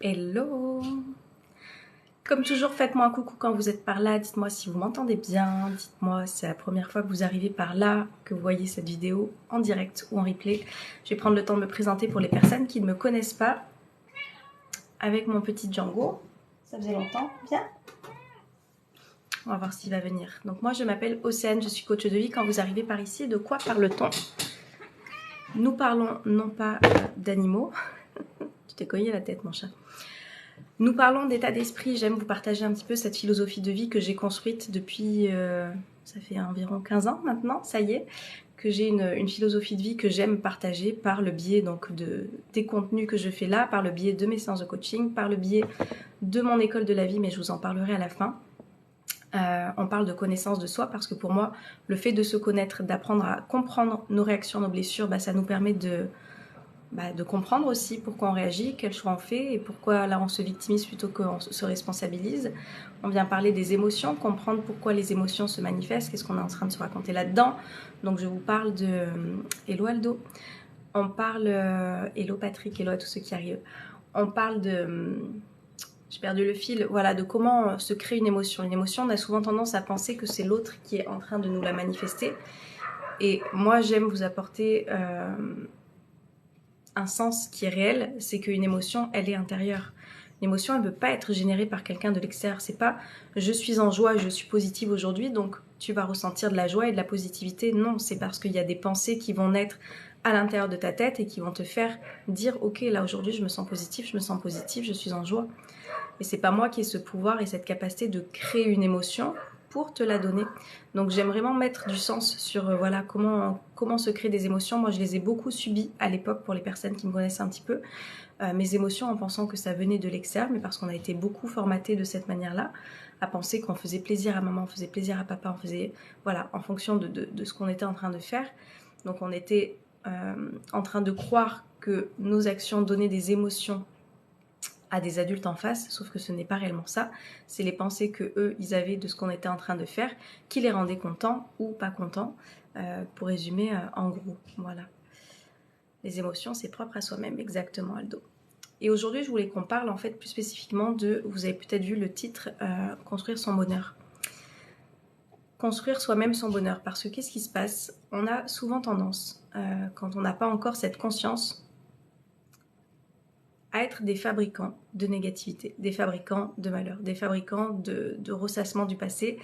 Hello! Comme toujours, faites-moi un coucou quand vous êtes par là, dites-moi si vous m'entendez bien, dites-moi si c'est la première fois que vous arrivez par là, que vous voyez cette vidéo en direct ou en replay. Je vais prendre le temps de me présenter pour les personnes qui ne me connaissent pas avec mon petit Django. Ça faisait longtemps, viens! On va voir s'il va venir. Donc moi je m'appelle Océane, je suis coach de vie. Quand vous arrivez par ici, de quoi parle-t-on? Nous parlons non pas d'animaux. Tu t'es cogné la tête mon chat. Nous parlons d'état d'esprit. J'aime vous partager un petit peu cette philosophie de vie que j'ai construite depuis, ça fait environ 15 ans maintenant, ça y est, que j'ai une philosophie de vie que j'aime partager par le biais donc des contenus que je fais là, par le biais de mes séances de coaching, par le biais de mon école de la vie, mais je vous en parlerai à la fin. On parle de connaissance de soi parce que pour moi, le fait de se connaître, d'apprendre à comprendre nos réactions, nos blessures, ça nous permet de comprendre aussi pourquoi on réagit, quel choix on fait et pourquoi là on se victimise plutôt qu'on se responsabilise. On vient parler des émotions, comprendre pourquoi les émotions se manifestent, qu'est-ce qu'on est en train de se raconter là-dedans. Donc je vous parle de Hello Aldo, on parle Hello Patrick, hello à tous ceux qui arrivent. On parle de j'ai perdu le fil, voilà, de comment se crée une émotion. Une émotion, on a souvent tendance à penser que c'est l'autre qui est en train de nous la manifester. Et moi j'aime vous apporter un sens qui est réel, c'est qu'une émotion, elle est intérieure. Une émotion, elle ne peut pas être générée par quelqu'un de l'extérieur. C'est pas je suis en joie, je suis positive aujourd'hui, donc tu vas ressentir de la joie et de la positivité. Non, c'est parce qu'il y a des pensées qui vont naître à l'intérieur de ta tête et qui vont te faire dire ok, là aujourd'hui je me sens positif, je suis en joie. Et c'est pas moi qui ai ce pouvoir et cette capacité de créer une émotion pour te la donner. Donc j'aime vraiment mettre du sens sur voilà comment se créer des émotions. Moi je les ai beaucoup subies à l'époque pour les personnes qui me connaissent un petit peu. Mes émotions en pensant que ça venait de l'extérieur, mais parce qu'on a été beaucoup formaté de cette manière-là, à penser qu'on faisait plaisir à maman, on faisait plaisir à papa, on faisait voilà en fonction de ce qu'on était en train de faire. Donc on était en train de croire que nos actions donnaient des émotions à des adultes en face, sauf que ce n'est pas réellement ça. C'est les pensées que eux, ils avaient de ce qu'on était en train de faire, qui les rendaient contents ou pas contents, pour résumer en gros. Voilà. Les émotions, c'est propre à soi-même, exactement Aldo. Et aujourd'hui, je voulais qu'on parle en fait plus spécifiquement de, vous avez peut-être vu le titre, construire son bonheur. Construire soi-même son bonheur, parce que qu'est-ce qui se passe? On a souvent tendance, quand on n'a pas encore cette conscience, à être des fabricants de négativité, des fabricants de malheur, des fabricants de ressassement du passé,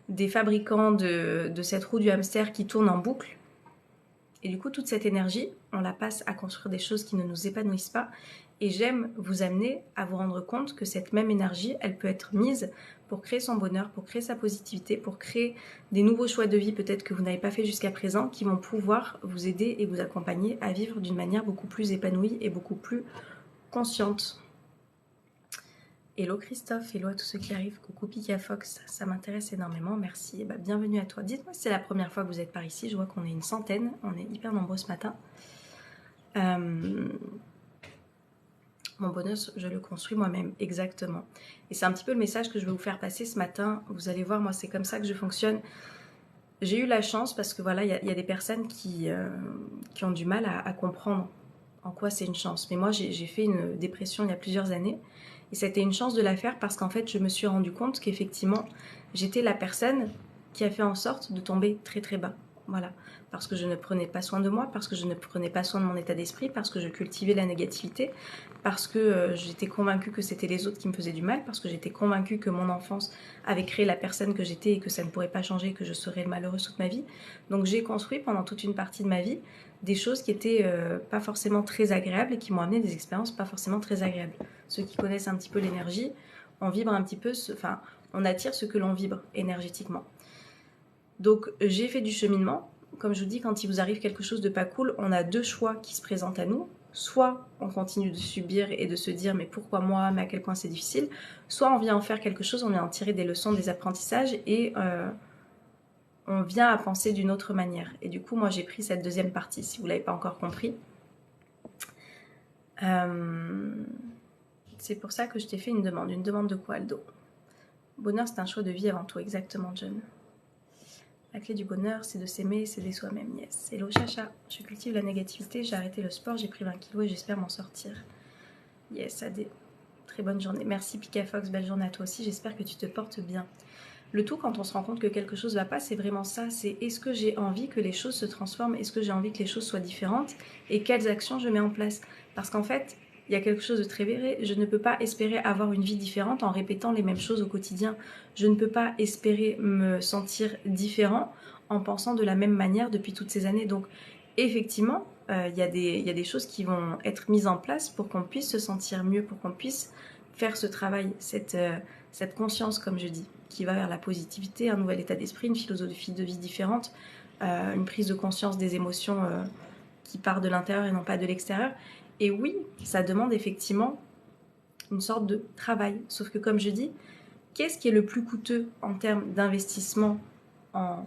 des fabricants de cette roue du hamster qui tourne en boucle. Et du coup, toute cette énergie, on la passe à construire des choses qui ne nous épanouissent pas. Et j'aime vous amener à vous rendre compte que cette même énergie, elle peut être mise pour créer son bonheur, pour créer sa positivité, pour créer des nouveaux choix de vie peut-être que vous n'avez pas fait jusqu'à présent, qui vont pouvoir vous aider et vous accompagner à vivre d'une manière beaucoup plus épanouie et beaucoup plus consciente. Hello Christophe, hello à tous ceux qui arrivent, coucou Pika Fox, ça m'intéresse énormément, merci, et bienvenue à toi. Dites-moi si c'est la première fois que vous êtes par ici, je vois qu'on est une centaine, on est hyper nombreux ce matin. Mon bonheur, je le construis moi-même, exactement. Et c'est un petit peu le message que je vais vous faire passer ce matin, vous allez voir, moi c'est comme ça que je fonctionne. J'ai eu la chance parce que voilà, il y a des personnes qui ont du mal à comprendre en quoi c'est une chance. Mais moi, j'ai fait une dépression il y a plusieurs années. Et c'était une chance de la faire parce qu'en fait, je me suis rendu compte qu'effectivement, j'étais la personne qui a fait en sorte de tomber très très bas. Voilà. Parce que je ne prenais pas soin de moi, parce que je ne prenais pas soin de mon état d'esprit, parce que je cultivais la négativité, parce que j'étais convaincue que c'était les autres qui me faisaient du mal, parce que j'étais convaincue que mon enfance avait créé la personne que j'étais et que ça ne pourrait pas changer, que je serais malheureuse toute ma vie. Donc j'ai construit pendant toute une partie de ma vie des choses qui étaient pas forcément très agréables et qui m'ont amené des expériences pas forcément très agréables. Ceux qui connaissent un petit peu l'énergie, on vibre un petit peu, enfin, on attire ce que l'on vibre énergétiquement. Donc j'ai fait du cheminement. Comme je vous dis, quand il vous arrive quelque chose de pas cool, on a deux choix qui se présentent à nous. Soit on continue de subir et de se dire mais pourquoi moi, mais à quel point c'est difficile. Soit on vient en faire quelque chose, on vient en tirer des leçons, des apprentissages et on vient à penser d'une autre manière. Et du coup, moi, j'ai pris cette deuxième partie, si vous ne l'avez pas encore compris. C'est pour ça que je t'ai fait une demande. Une demande de quoi, Aldo? Bonheur, c'est un choix de vie avant tout, exactement, John. La clé du bonheur, c'est de s'aimer, c'est d'aider soi-même, yes. Hello, Chacha. Je cultive la négativité, j'ai arrêté le sport, j'ai pris 20 kilos et j'espère m'en sortir. Yes, Adé. Très bonne journée. Merci Pikafox, belle journée à toi aussi. J'espère que tu te portes bien. Le tout, quand on se rend compte que quelque chose ne va pas, c'est vraiment ça. C'est est-ce que j'ai envie que les choses se transforment? Est-ce que j'ai envie que les choses soient différentes? Et quelles actions je mets en place? Parce qu'en fait, il y a quelque chose de très vrai. Je ne peux pas espérer avoir une vie différente en répétant les mêmes choses au quotidien. Je ne peux pas espérer me sentir différent en pensant de la même manière depuis toutes ces années. Donc, effectivement, il y a des choses qui vont être mises en place pour qu'on puisse se sentir mieux, pour qu'on puisse faire ce travail, cette conscience, comme je dis, qui va vers la positivité, un nouvel état d'esprit, une philosophie de vie différente, une prise de conscience des émotions qui part de l'intérieur et non pas de l'extérieur. Et oui, ça demande effectivement une sorte de travail. Sauf que comme je dis, qu'est-ce qui est le plus coûteux en termes d'investissement en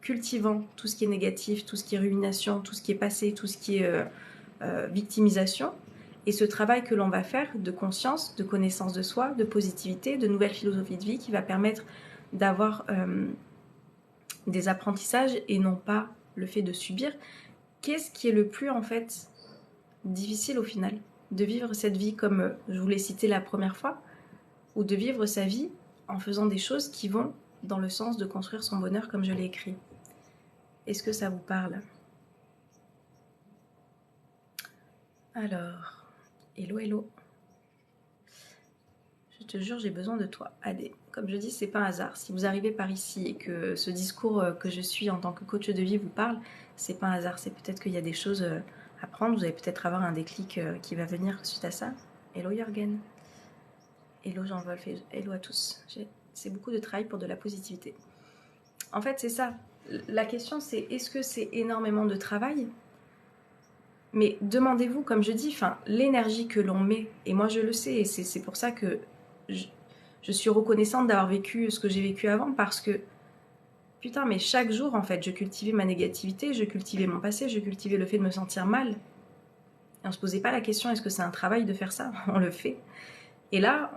cultivant tout ce qui est négatif, tout ce qui est ruination, tout ce qui est passé, tout ce qui est victimisation, et ce travail que l'on va faire de conscience, de connaissance de soi, de positivité, de nouvelles philosophies de vie qui va permettre d'avoir des apprentissages et non pas le fait de subir. Qu'est-ce qui est le plus en fait difficile au final? De vivre cette vie comme je vous l'ai cité la première fois, ou de vivre sa vie en faisant des choses qui vont dans le sens de construire son bonheur comme je l'ai écrit? Est-ce que ça vous parle? Alors, hello, hello. Je te jure, j'ai besoin de toi. Allez, comme je dis, c'est pas un hasard. Si vous arrivez par ici et que ce discours que je suis en tant que coach de vie vous parle, c'est pas un hasard. C'est peut-être qu'il y a des choses à prendre. Vous allez peut-être avoir un déclic qui va venir suite à ça. Hello Jorgen. Hello Jean-Wolf. Hello à tous. C'est beaucoup de travail pour de la positivité. En fait, c'est ça. La question, c'est est-ce que c'est énormément de travail? Mais demandez-vous, comme je dis, l'énergie que l'on met, et moi je le sais, et c'est pour ça que je suis reconnaissante d'avoir vécu ce que j'ai vécu avant, parce que, putain, mais chaque jour, en fait, je cultivais ma négativité, je cultivais mon passé, je cultivais le fait de me sentir mal. Et on se posait pas la question, est-ce que c'est un travail de faire ça? On le fait. Et là,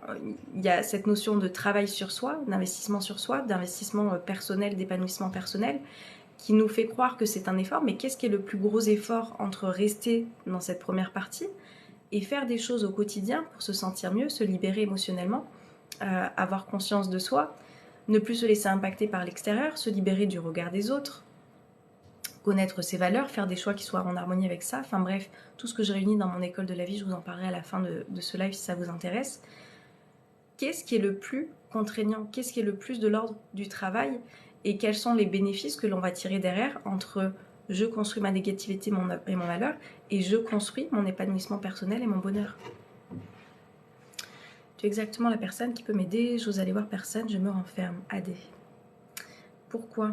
il y a cette notion de travail sur soi, d'investissement sur soi, d'investissement personnel, d'épanouissement personnel, qui nous fait croire que c'est un effort, mais qu'est-ce qui est le plus gros effort entre rester dans cette première partie et faire des choses au quotidien pour se sentir mieux, se libérer émotionnellement, avoir conscience de soi, ne plus se laisser impacter par l'extérieur, se libérer du regard des autres, connaître ses valeurs, faire des choix qui soient en harmonie avec ça. Enfin bref, tout ce que je réunis dans mon école de la vie, je vous en parlerai à la fin de ce live si ça vous intéresse. Qu'est-ce qui est le plus contraignant? Qu'est-ce qui est le plus de l'ordre du travail? Et quels sont les bénéfices que l'on va tirer derrière entre je construis ma négativité et mon malheur et je construis mon épanouissement personnel et mon bonheur? Tu es exactement la personne qui peut m'aider, j'ose aller voir personne, je me renferme. AD. Pourquoi?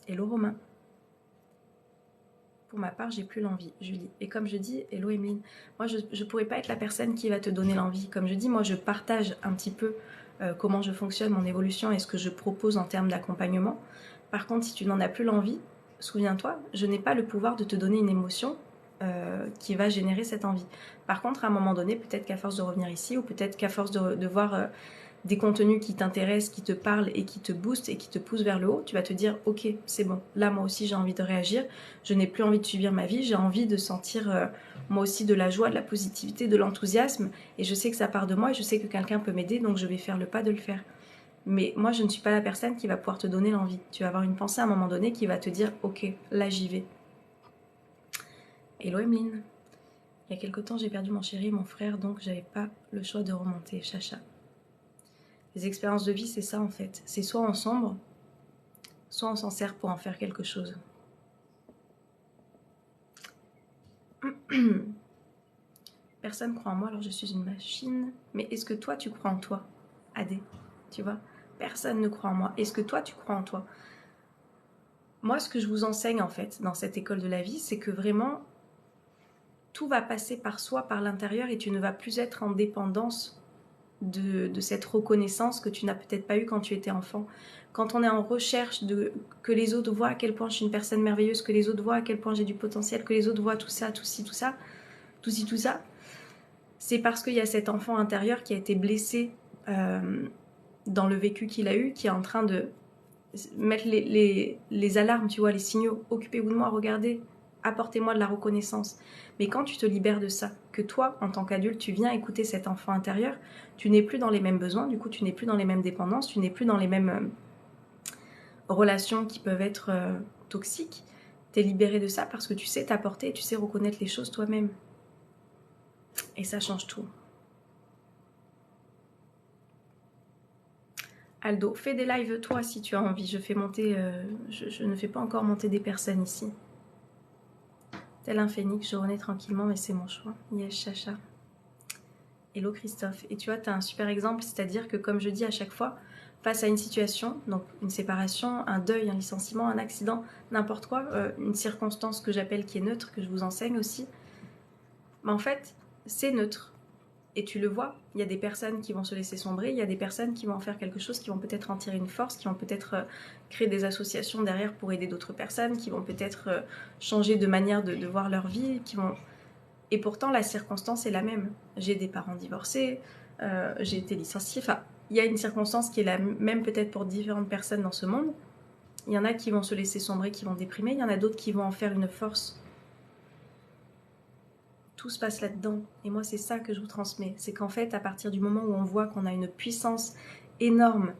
Hello Romain. Pour ma part, j'ai plus l'envie, Julie. Et comme je dis, hello Emeline, moi je ne pourrais pas être la personne qui va te donner l'envie. Comme je dis, moi je partage un petit peu comment je fonctionne, mon évolution et ce que je propose en termes d'accompagnement. Par contre, si tu n'en as plus l'envie, souviens-toi, je n'ai pas le pouvoir de te donner une émotion qui va générer cette envie. Par contre, à un moment donné, peut-être qu'à force de revenir ici, ou peut-être qu'à force de voir des contenus qui t'intéressent, qui te parlent et qui te boostent et qui te poussent vers le haut, tu vas te dire ok, c'est bon, là moi aussi j'ai envie de réagir, je n'ai plus envie de subir ma vie, j'ai envie de sentir moi aussi de la joie, de la positivité, de l'enthousiasme, et je sais que ça part de moi et je sais que quelqu'un peut m'aider, donc je vais faire le pas de le faire. Mais moi je ne suis pas la personne qui va pouvoir te donner l'envie. Tu vas avoir une pensée à un moment donné qui va te dire ok, là j'y vais. Hello Emeline. Il y a quelque temps j'ai perdu mon chéri et mon frère, donc j'avais pas le choix de remonter. Chacha. Les expériences de vie, c'est ça en fait. C'est soit on sombre, soit on s'en sert pour en faire quelque chose. Personne croit en moi, alors je suis une machine. Mais est-ce que toi, tu crois en toi, Adé? Tu vois? Personne ne croit en moi. Est-ce que toi, tu crois en toi? Moi, ce que je vous enseigne en fait dans cette école de la vie, c'est que vraiment, tout va passer par soi, par l'intérieur, et tu ne vas plus être en dépendance de cette reconnaissance que tu n'as peut-être pas eue quand tu étais enfant. Quand on est en recherche de que les autres voient à quel point je suis une personne merveilleuse, que les autres voient à quel point j'ai du potentiel, que les autres voient tout ça, tout ci, tout ça, tout ci, tout ça, c'est parce qu'il y a cet enfant intérieur qui a été blessé dans le vécu qu'il a eu, qui est en train de mettre les alarmes, tu vois, les signaux. Occupez-vous de moi, regardez. apportez-moi de la reconnaissance. Mais quand tu te libères de ça, que toi, en tant qu'adulte, tu viens écouter cet enfant intérieur, tu n'es plus dans les mêmes besoins, du coup tu n'es plus dans les mêmes dépendances, tu n'es plus dans les mêmes relations qui peuvent être toxiques. Tu es libéré de ça parce que tu sais t'apporter et tu sais reconnaître les choses toi-même. Et ça change tout. Aldo, fais des lives toi si tu as envie. Je fais monter, je ne fais pas encore monter des personnes ici. Tel un phénix, je renais tranquillement, mais c'est mon choix. Yes, Chacha. Hello Christophe. Et tu vois, tu as un super exemple, c'est-à-dire que comme je dis à chaque fois, face à une situation, donc une séparation, un deuil, un licenciement, un accident, n'importe quoi, une circonstance que j'appelle qui est neutre, que je vous enseigne aussi, mais en fait, c'est neutre. Et tu le vois, il y a des personnes qui vont se laisser sombrer, il y a des personnes qui vont en faire quelque chose, qui vont peut-être en tirer une force, qui vont peut-être créer des associations derrière pour aider d'autres personnes, qui vont peut-être changer de manière de voir leur vie, qui vont... Et pourtant, la circonstance est la même. J'ai des parents divorcés, j'ai été licenciée, enfin, il y a une circonstance qui est la même peut-être pour différentes personnes dans ce monde. Il y en a qui vont se laisser sombrer, qui vont déprimer, il y en a d'autres qui vont en faire une force. Tout se passe là-dedans. Et moi, c'est ça que je vous transmets. C'est qu'en fait, à partir du moment où on voit qu'on a une puissance énorme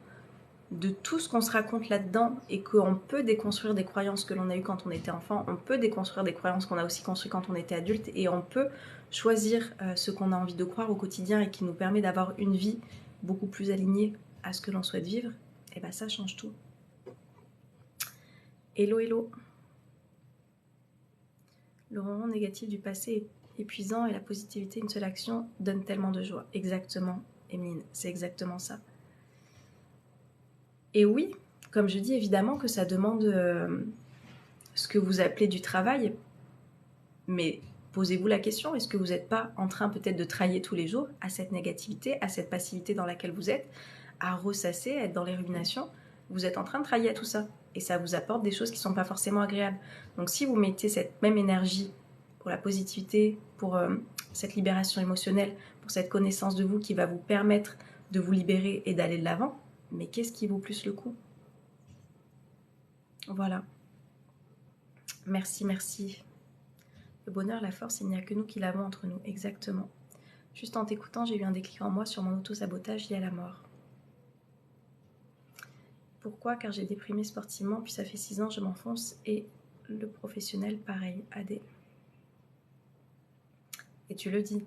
de tout ce qu'on se raconte là-dedans et qu'on peut déconstruire des croyances que l'on a eues quand on était enfant, on peut déconstruire des croyances qu'on a aussi construites quand on était adulte et on peut choisir ce qu'on a envie de croire au quotidien et qui nous permet d'avoir une vie beaucoup plus alignée à ce que l'on souhaite vivre, et bien ça change tout. Hello, hello. Le moment négatif du passé est épuisant et la positivité, une seule action, donne tellement de joie. Exactement, Emeline, c'est exactement ça. Et oui, comme je dis, évidemment que ça demande ce que vous appelez du travail, mais posez-vous la question, est-ce que vous n'êtes pas en train peut-être de trahir tous les jours à cette négativité, à cette passivité dans laquelle vous êtes, à ressasser, à être dans les ruminations? Vous êtes en train de trahir à tout ça, et ça vous apporte des choses qui ne sont pas forcément agréables. Donc si vous mettez cette même énergie pour la positivité, pour cette libération émotionnelle, pour cette connaissance de vous qui va vous permettre de vous libérer et d'aller de l'avant, mais qu'est-ce qui vaut plus le coup? Voilà. Merci, merci. Le bonheur, la force, il n'y a que nous qui l'avons entre nous. Exactement. Juste en t'écoutant, j'ai eu un déclic en moi sur mon auto-sabotage lié à la mort. Pourquoi? Car j'ai déprimé sportivement, puis ça fait 6 ans, je m'enfonce, et le professionnel, pareil, AD. Et tu le dis.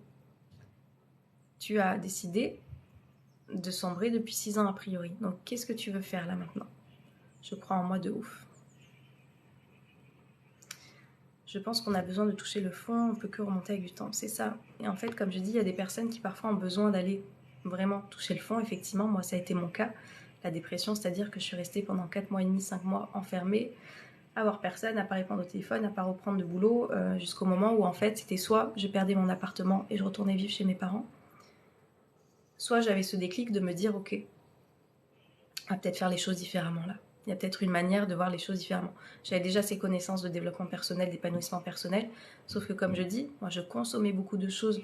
Tu as décidé de sombrer depuis 6 ans a priori. Donc qu'est-ce que tu veux faire là maintenant? Je crois en moi de ouf. Je pense qu'on a besoin de toucher le fond, on peut que remonter avec du temps, c'est ça. Et en fait, comme je dis, il y a des personnes qui parfois ont besoin d'aller vraiment toucher le fond. Effectivement, moi, ça a été mon cas. La dépression, c'est-à-dire que je suis restée pendant 4 mois et demi, 5 mois enfermée, à voir personne, à pas répondre au téléphone, à pas reprendre de boulot, jusqu'au moment où en fait, c'était soit je perdais mon appartement et je retournais vivre chez mes parents, soit j'avais ce déclic de me dire, ok, on va peut-être faire les choses différemment là. Il y a peut-être une manière de voir les choses différemment. J'avais déjà ces connaissances de développement personnel, d'épanouissement personnel, sauf que comme je dis, moi je consommais beaucoup de choses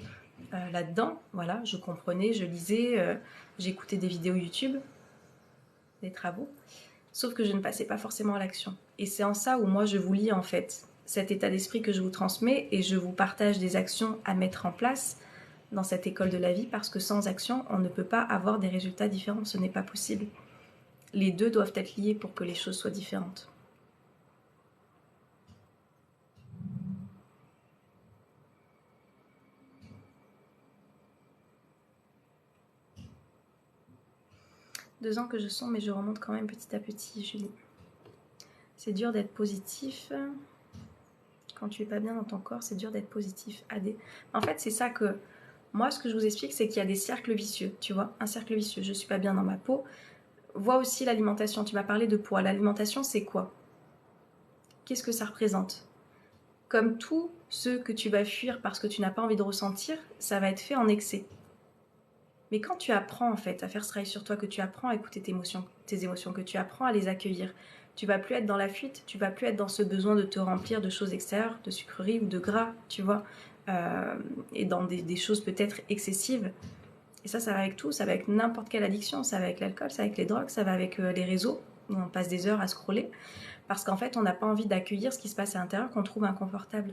là-dedans, voilà, je comprenais, je lisais, j'écoutais des vidéos YouTube, des travaux, sauf que je ne passais pas forcément à l'action. Et c'est en ça où moi je vous lis en fait cet état d'esprit que je vous transmets et je vous partage des actions à mettre en place dans cette école de la vie parce que sans action, on ne peut pas avoir des résultats différents, ce n'est pas possible. Les deux doivent être liés pour que les choses soient différentes. Deux ans que je sens, mais je remonte quand même petit à petit, Julie. C'est dur d'être positif. Quand tu es pas bien dans ton corps, c'est dur d'être positif. AD. En fait, c'est ça que... Moi, ce que je vous explique, c'est qu'il y a des cercles vicieux, tu vois. Un cercle vicieux, je suis pas bien dans ma peau. Vois aussi l'alimentation. Tu m'as parlé de poids. L'alimentation, c'est quoi? Qu'est-ce que ça représente? Comme tout ce que tu vas fuir parce que tu n'as pas envie de ressentir, ça va être fait en excès. Mais quand tu apprends en fait à faire ce travail sur toi, que tu apprends à écouter tes émotions, que tu apprends à les accueillir, tu vas plus être dans la fuite, tu vas plus être dans ce besoin de te remplir de choses extérieures, de sucreries ou de gras, tu vois, et dans des choses peut-être excessives. Et ça va avec tout, ça va avec n'importe quelle addiction, ça va avec l'alcool, ça va avec les drogues, ça va avec les réseaux. où on passe des heures à scroller, parce qu'en fait, on n'a pas envie d'accueillir ce qui se passe à l'intérieur qu'on trouve inconfortable.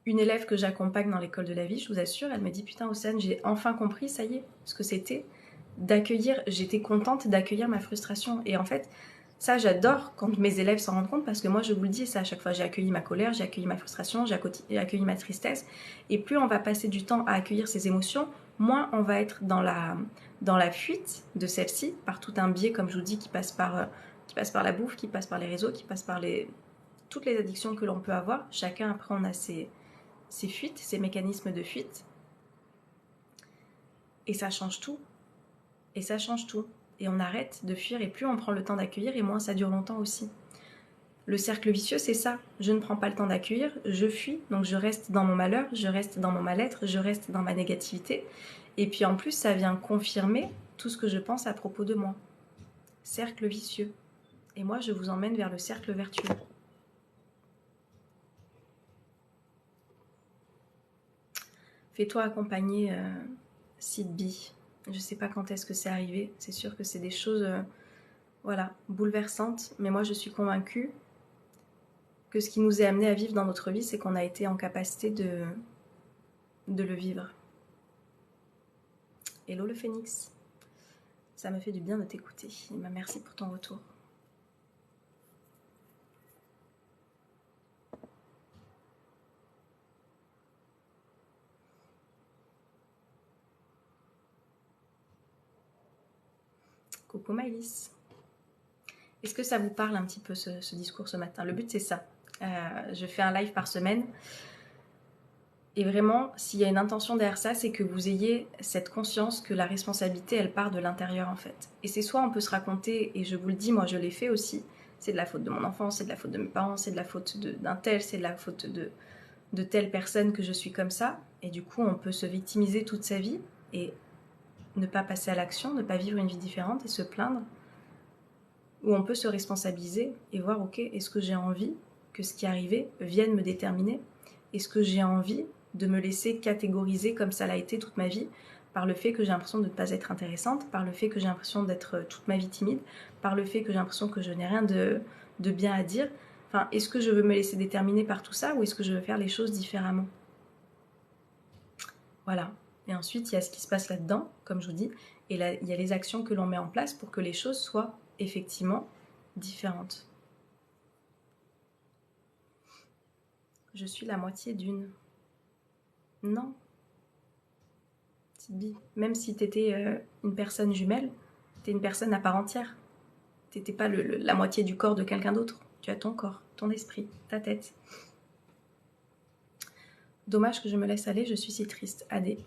Une élève que j'accompagne dans l'école de la vie, je vous assure, elle me dit « Putain, Océane, j'ai enfin compris, ça y est, ce que c'était d'accueillir, j'étais contente d'accueillir ma frustration. » Et en fait, ça, j'adore quand mes élèves s'en rendent compte, parce que moi, je vous le dis, ça à chaque fois, j'ai accueilli ma colère, j'ai accueilli ma frustration, j'ai accueilli ma tristesse. Et plus on va passer du temps à accueillir ces émotions, moins on va être dans la fuite de celles-ci, par tout un biais, comme je vous dis, qui passe par la bouffe, qui passe par les réseaux, qui passe par toutes les addictions que l'on peut avoir. Chacun, après, on a ses fuites, ces mécanismes de fuite. Et ça change tout. Et ça change tout. Et on arrête de fuir, et plus on prend le temps d'accueillir, et moins ça dure longtemps aussi. Le cercle vicieux, c'est ça. Je ne prends pas le temps d'accueillir, je fuis, donc je reste dans mon malheur, je reste dans mon mal-être, je reste dans ma négativité. Et puis en plus, ça vient confirmer tout ce que je pense à propos de moi. Cercle vicieux. Et moi, je vous emmène vers le cercle vertueux. Fais-toi accompagner, Sidbi. Je ne sais pas quand est-ce que c'est arrivé. C'est sûr que c'est des choses voilà, bouleversantes. Mais moi, je suis convaincue que ce qui nous est amené à vivre dans notre vie, c'est qu'on a été en capacité de le vivre. Hello le phénix. Ça me fait du bien de t'écouter. Merci pour ton retour. Coucou Maëlys. Est-ce que ça vous parle un petit peu ce discours ce matin? Le but c'est ça. Je fais un live par semaine. Et vraiment, s'il y a une intention derrière ça, c'est que vous ayez cette conscience que la responsabilité, elle part de l'intérieur en fait. Et c'est soit on peut se raconter, et je vous le dis, moi je l'ai fait aussi, c'est de la faute de mon enfant, c'est de la faute de mes parents, c'est de la faute d'un tel, c'est de la faute de telle personne que je suis comme ça. Et du coup, on peut se victimiser toute sa vie et ne pas passer à l'action, ne pas vivre une vie différente et se plaindre. Ou on peut se responsabiliser et voir, ok, est-ce que j'ai envie que ce qui est arrivé vienne me déterminer? Est-ce que j'ai envie de me laisser catégoriser comme ça l'a été toute ma vie, par le fait que j'ai l'impression de ne pas être intéressante, par le fait que j'ai l'impression d'être toute ma vie timide, par le fait que j'ai l'impression que je n'ai rien de bien à dire. Enfin, est-ce que je veux me laisser déterminer par tout ça ou est-ce que je veux faire les choses différemment? Voilà. Et ensuite, il y a ce qui se passe là-dedans, comme je vous dis, et là, il y a les actions que l'on met en place pour que les choses soient effectivement différentes. Je suis la moitié d'une. Non. Petite bille. Même si t'étais une personne jumelle, t'es une personne à part entière. T'étais pas la moitié du corps de quelqu'un d'autre. Tu as ton corps, ton esprit, ta tête. Dommage que je me laisse aller, je suis si triste. Adé,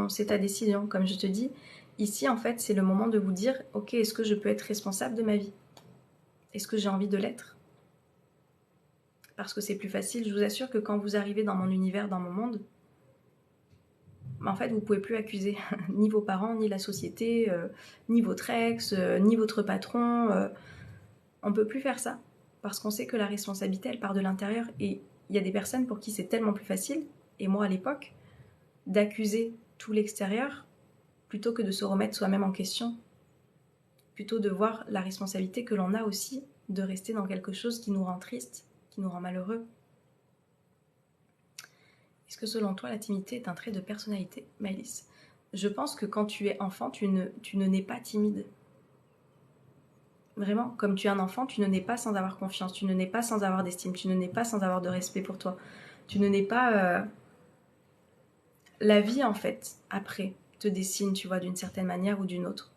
c'est ta décision, comme je te dis. Ici, en fait, c'est le moment de vous dire, ok, est-ce que je peux être responsable de ma vie? Est-ce que j'ai envie de l'être? Parce que c'est plus facile. Je vous assure que quand vous arrivez dans mon univers, dans mon monde, en fait, vous ne pouvez plus accuser ni vos parents, ni la société, ni votre ex, ni votre patron. On ne peut plus faire ça. Parce qu'on sait que la responsabilité, elle part de l'intérieur. Et il y a des personnes pour qui c'est tellement plus facile, et moi à l'époque, d'accuser tout l'extérieur plutôt que de se remettre soi-même en question. Plutôt de voir la responsabilité que l'on a aussi de rester dans quelque chose qui nous rend triste, qui nous rend malheureux. Est-ce que selon toi, la timidité est un trait de personnalité, Maëlys? Je pense que quand tu es enfant, tu ne nais pas timide. Vraiment, comme tu es un enfant, tu ne nais pas sans avoir confiance, tu ne nais pas sans avoir d'estime, tu ne nais pas sans avoir de respect pour toi. Tu ne nais pas... La vie, en fait, après, te dessine, tu vois, d'une certaine manière ou d'une autre.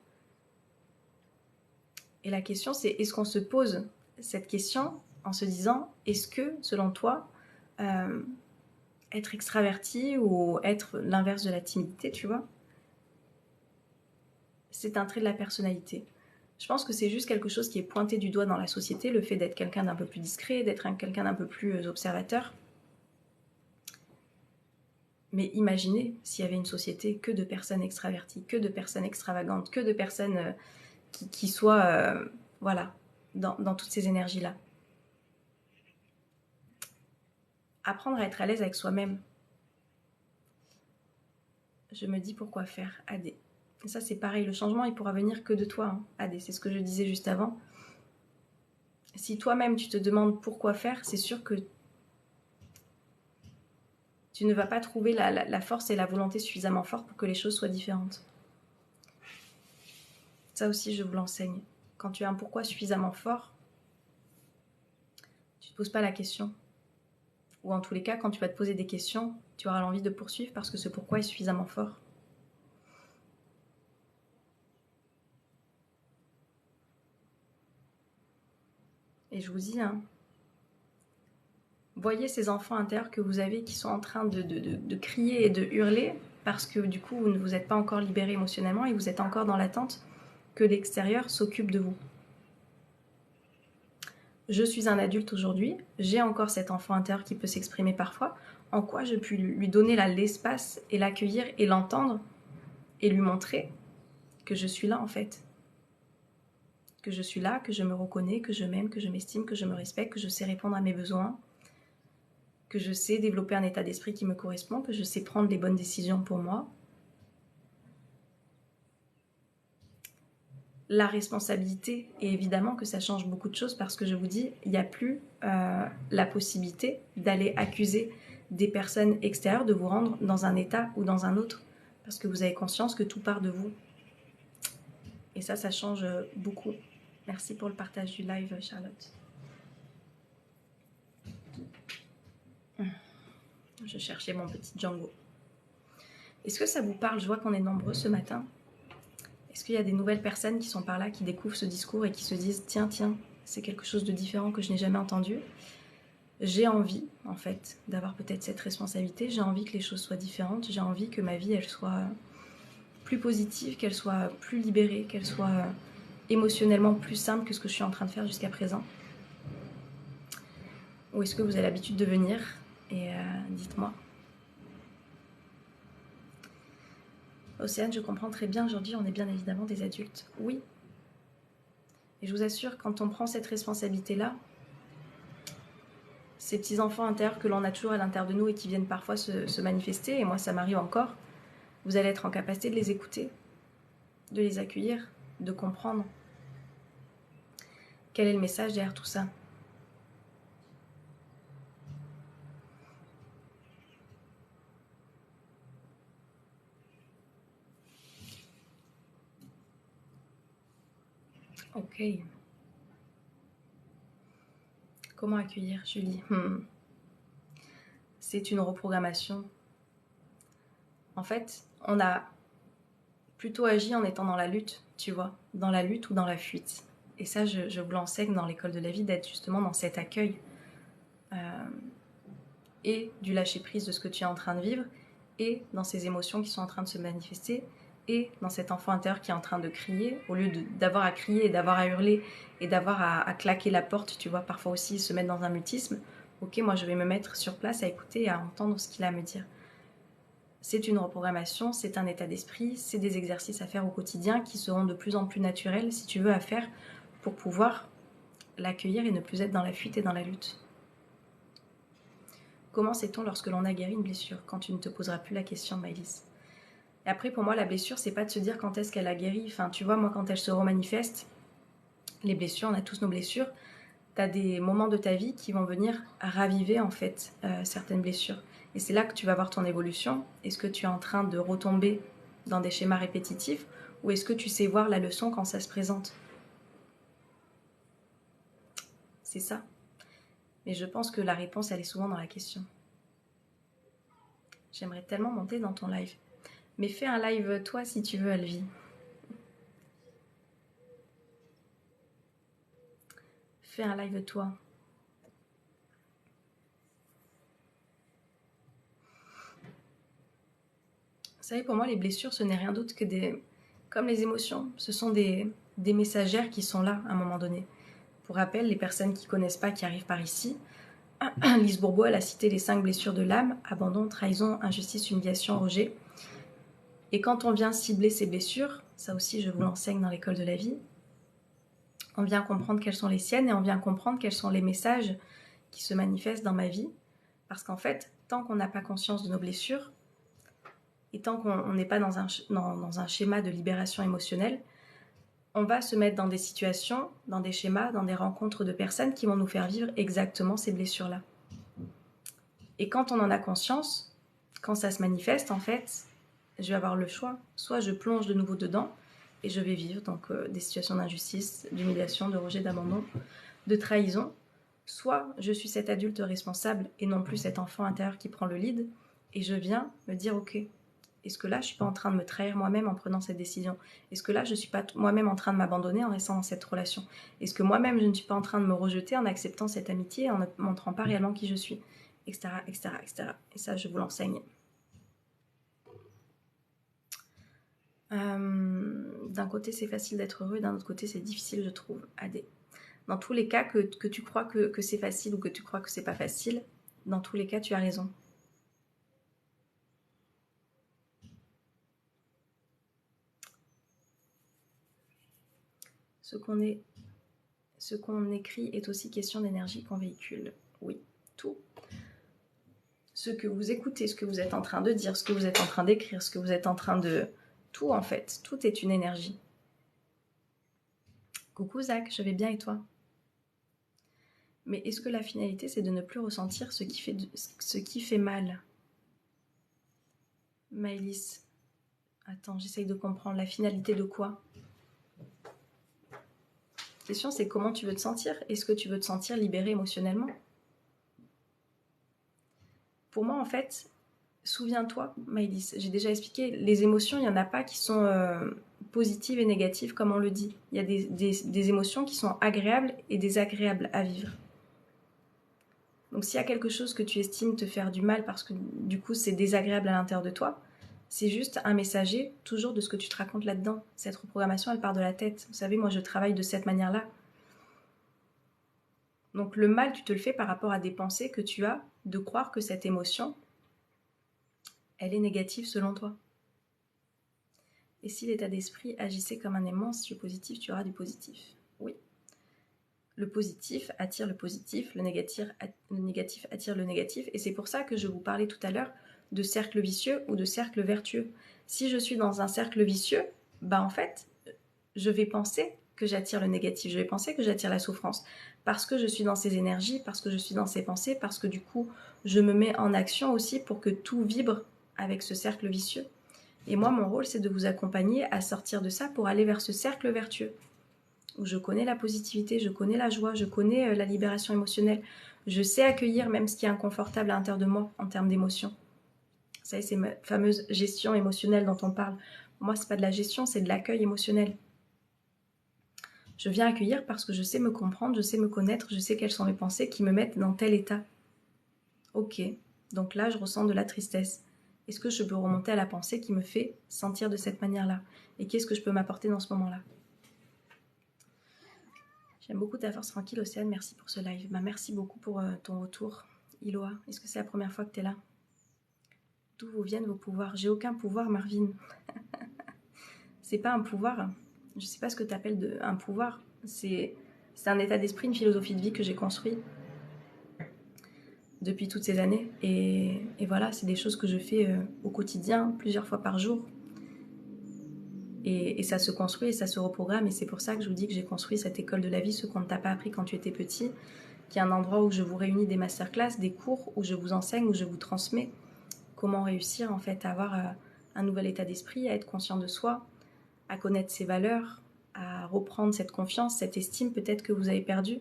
Et la question, c'est est-ce qu'on se pose cette question en se disant, est-ce que, selon toi, être extraverti ou être l'inverse de la timidité, tu vois, c'est un trait de la personnalité. Je pense que c'est juste quelque chose qui est pointé du doigt dans la société, le fait d'être quelqu'un d'un peu plus discret, d'être quelqu'un d'un peu plus observateur. Mais imaginez s'il y avait une société que de personnes extraverties, que de personnes extravagantes, que de personnes qui soient voilà, dans toutes ces énergies-là. Apprendre à être à l'aise avec soi-même. Je me dis pourquoi faire, Adé. Et ça, c'est pareil, le changement, il pourra venir que de toi, hein, Adé, c'est ce que je disais juste avant. Si toi-même, tu te demandes pourquoi faire, c'est sûr que tu ne vas pas trouver la force et la volonté suffisamment forte pour que les choses soient différentes. Ça aussi, je vous l'enseigne. Quand tu as un pourquoi suffisamment fort, tu ne te poses pas la question. Ou en tous les cas, quand tu vas te poser des questions, tu auras l'envie de poursuivre parce que ce pourquoi est suffisamment fort. Et je vous dis, hein, voyez ces enfants intérieurs que vous avez qui sont en train de crier et de hurler parce que du coup, vous ne vous êtes pas encore libéré émotionnellement et vous êtes encore dans l'attente que l'extérieur s'occupe de vous. Je suis un adulte aujourd'hui, j'ai encore cet enfant intérieur qui peut s'exprimer parfois. En quoi je puis lui donner l'espace et l'accueillir et l'entendre et lui montrer que je suis là en fait. Que je suis là, que je me reconnais, que je m'aime, que je m'estime, que je me respecte, que je sais répondre à mes besoins, que je sais développer un état d'esprit qui me correspond, que je sais prendre les bonnes décisions pour moi. La responsabilité, et évidemment que ça change beaucoup de choses parce que je vous dis, il n'y a plus la possibilité d'aller accuser des personnes extérieures de vous rendre dans un état ou dans un autre parce que vous avez conscience que tout part de vous. Et ça change beaucoup. Merci pour le partage du live, Charlotte. Je cherchais mon petit Django. Est-ce que ça vous parle? Je vois qu'on est nombreux ce matin. Est-ce qu'il y a des nouvelles personnes qui sont par là, qui découvrent ce discours et qui se disent « Tiens, c'est quelque chose de différent que je n'ai jamais entendu. J'ai envie, en fait, d'avoir peut-être cette responsabilité. J'ai envie que les choses soient différentes. J'ai envie que ma vie, elle soit plus positive, qu'elle soit plus libérée, qu'elle soit émotionnellement plus simple que ce que je suis en train de faire jusqu'à présent. » Ou est-ce que vous avez l'habitude de venir? Et dites-moi. Océane, je comprends très bien, aujourd'hui on est bien évidemment des adultes. Oui. Et je vous assure, quand on prend cette responsabilité-là, ces petits enfants intérieurs que l'on a toujours à l'intérieur de nous et qui viennent parfois se manifester, et moi ça m'arrive encore, vous allez être en capacité de les écouter, de les accueillir, de comprendre quel est le message derrière tout ça. Ok. Comment accueillir, Julie? C'est une reprogrammation. En fait, on a plutôt agi en étant dans la lutte, tu vois, dans la lutte ou dans la fuite. Et ça, je vous l'enseigne dans l'école de la vie, d'être justement dans cet accueil et du lâcher-prise de ce que tu es en train de vivre et dans ces émotions qui sont en train de se manifester et dans cet enfant intérieur qui est en train de crier, au lieu d'avoir à crier et d'avoir à hurler et d'avoir à claquer la porte, tu vois, parfois aussi se mettre dans un mutisme. Ok, moi je vais me mettre sur place à écouter et à entendre ce qu'il a à me dire. C'est une reprogrammation, c'est un état d'esprit, c'est des exercices à faire au quotidien qui seront de plus en plus naturels, si tu veux, à faire pour pouvoir l'accueillir et ne plus être dans la fuite et dans la lutte. Comment sait-on lorsque l'on a guéri une blessure? Quand tu ne te poseras plus la question, Maëlys. Et après, pour moi, la blessure, c'est pas de se dire quand est-ce qu'elle a guéri. Enfin, tu vois, moi, quand elle se remanifeste, les blessures, on a tous nos blessures. T'as des moments de ta vie qui vont venir raviver, en fait, certaines blessures. Et c'est là que tu vas voir ton évolution. Est-ce que tu es en train de retomber dans des schémas répétitifs ou est-ce que tu sais voir la leçon quand ça se présente? C'est ça. Mais je pense que la réponse, elle est souvent dans la question. J'aimerais tellement monter dans ton live. Mais fais un live toi si tu veux, Alvi. Fais un live toi. Vous savez, pour moi, les blessures, ce n'est rien d'autre que des... Comme les émotions, ce sont des messagères qui sont là à un moment donné. Pour rappel, les personnes qui ne connaissent pas, qui arrivent par ici, Lise Bourbeau, elle a cité les 5 blessures de l'âme: abandon, trahison, injustice, humiliation, rejet. Et quand on vient cibler ces blessures, ça aussi je vous l'enseigne dans l'école de la vie, on vient comprendre quelles sont les siennes et on vient comprendre quels sont les messages qui se manifestent dans ma vie. Parce qu'en fait, tant qu'on n'a pas conscience de nos blessures, Et tant qu'on n'est pas dans un schéma de libération émotionnelle, on va se mettre dans des situations, dans des schémas, dans des rencontres de personnes qui vont nous faire vivre exactement ces blessures-là. Et quand on en a conscience, quand ça se manifeste, en fait, je vais avoir le choix. Soit je plonge de nouveau dedans et je vais vivre donc des situations d'injustice, d'humiliation, de rejet, d'abandon, de trahison. Soit je suis cet adulte responsable et non plus cet enfant intérieur qui prend le lead et je viens me dire ok, est-ce que là je suis pas en train de me trahir moi-même en prenant cette décision? Est-ce que là je suis pas moi-même en train de m'abandonner en restant dans cette relation? Est-ce que moi-même je ne suis pas en train de me rejeter en acceptant cette amitié et en ne montrant pas réellement qui je suis, etc., etc., etc. Et ça je vous l'enseigne. D'un côté c'est facile d'être heureux, d'un autre côté c'est difficile, je trouve. AD. Dans tous les cas, que tu crois que c'est facile ou que tu crois que c'est pas facile, dans tous les cas tu as raison. Ce qu'on écrit est aussi question d'énergie qu'on véhicule. Oui, tout. Ce que vous écoutez, ce que vous êtes en train de dire, ce que vous êtes en train d'écrire, ce que vous êtes en train de... Tout en fait, tout est une énergie. Coucou Zach, je vais bien et toi? Mais est-ce que la finalité c'est de ne plus ressentir ce qui fait mal? Maëlys, attends, j'essaye de comprendre. La finalité de quoi? La question c'est comment tu veux te sentir? Est-ce que tu veux te sentir libéré émotionnellement? Pour moi en fait, souviens-toi Maëlys, j'ai déjà expliqué, les émotions, il n'y en a pas qui sont positives et négatives comme on le dit. Il y a des émotions qui sont agréables et désagréables à vivre. Donc s'il y a quelque chose que tu estimes te faire du mal parce que du coup c'est désagréable à l'intérieur de toi, c'est juste un messager toujours de ce que tu te racontes là-dedans. Cette reprogrammation, elle part de la tête. Vous savez, moi je travaille de cette manière-là. Donc le mal, tu te le fais par rapport à des pensées que tu as de croire que cette émotion, elle est négative selon toi. Et si l'état d'esprit agissait comme un aimant, si tu es positif, tu auras du positif. Oui. Le positif attire le positif, le négatif attire le négatif. Et c'est pour ça que je vous parlais tout à l'heure de cercle vicieux ou de cercle vertueux. Si je suis dans un cercle vicieux, bah en fait, je vais penser que j'attire le négatif, je vais penser que j'attire la souffrance. Parce que je suis dans ces énergies, parce que je suis dans ces pensées, parce que du coup, je me mets en action aussi pour que tout vibre avec ce cercle vicieux. Et moi, mon rôle, c'est de vous accompagner à sortir de ça pour aller vers ce cercle vertueux. Où je connais la positivité, je connais la joie, je connais la libération émotionnelle. Je sais accueillir même ce qui est inconfortable à l'intérieur de moi en termes d'émotion. Vous savez, c'est ma fameuse gestion émotionnelle dont on parle. Pour moi, c'est pas de la gestion, c'est de l'accueil émotionnel. Je viens accueillir parce que je sais me comprendre, je sais me connaître, je sais quelles sont mes pensées qui me mettent dans tel état. Ok, donc là, je ressens de la tristesse. Est-ce que je peux remonter à la pensée qui me fait sentir de cette manière-là? Et qu'est-ce que je peux m'apporter dans ce moment-là? J'aime beaucoup ta force tranquille, Océane. Merci pour ce live. Bah, merci beaucoup pour ton retour. Iloa, est-ce que c'est la première fois que tu es là? D'où vous viennent vos pouvoirs? J'ai aucun pouvoir, Marvin. C'est pas un pouvoir. Je sais pas ce que tu appelles un pouvoir. C'est un état d'esprit, une philosophie de vie que j'ai construit depuis toutes ces années. Et voilà, c'est des choses que je fais au quotidien, plusieurs fois par jour. Et ça se construit et ça se reprogramme. Et c'est pour ça que je vous dis que j'ai construit cette école de la vie, ce qu'on ne t'a pas appris quand tu étais petit, qui est un endroit où je vous réunis des masterclass, des cours, où je vous enseigne, où je vous transmets comment réussir en fait à avoir un nouvel état d'esprit, à être conscient de soi, à connaître ses valeurs, à reprendre cette confiance, cette estime peut-être que vous avez perdue,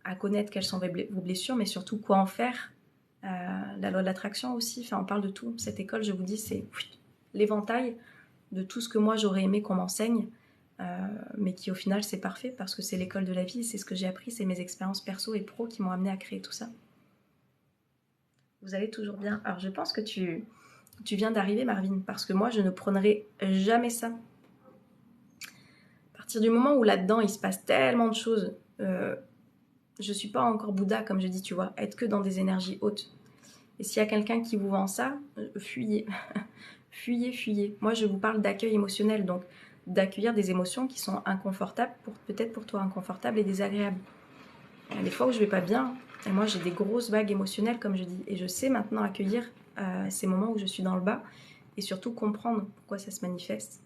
à connaître quelles sont vos blessures, mais surtout quoi en faire. La loi de l'attraction aussi, enfin on parle de tout. Cette école, je vous dis, c'est l'éventail de tout ce que moi j'aurais aimé qu'on m'enseigne, mais qui au final c'est parfait parce que c'est l'école de la vie, c'est ce que j'ai appris, c'est mes expériences perso et pro qui m'ont amené à créer tout ça. Vous allez toujours bien. Alors je pense que tu viens d'arriver, Marvin, parce que moi je ne prônerai jamais ça. À partir du moment où là-dedans il se passe tellement de choses, je suis pas encore Bouddha comme je dis, tu vois, être que dans des énergies hautes. Et s'il y a quelqu'un qui vous vend ça, fuyez. Fuyez, fuyez. Moi, je vous parle d'accueil émotionnel, donc d'accueillir des émotions qui sont inconfortables, peut-être pour toi inconfortables et désagréables. Il y a des fois où je vais pas bien, et moi j'ai des grosses vagues émotionnelles, comme je dis, et je sais maintenant accueillir ces moments où je suis dans le bas, et surtout comprendre pourquoi ça se manifeste.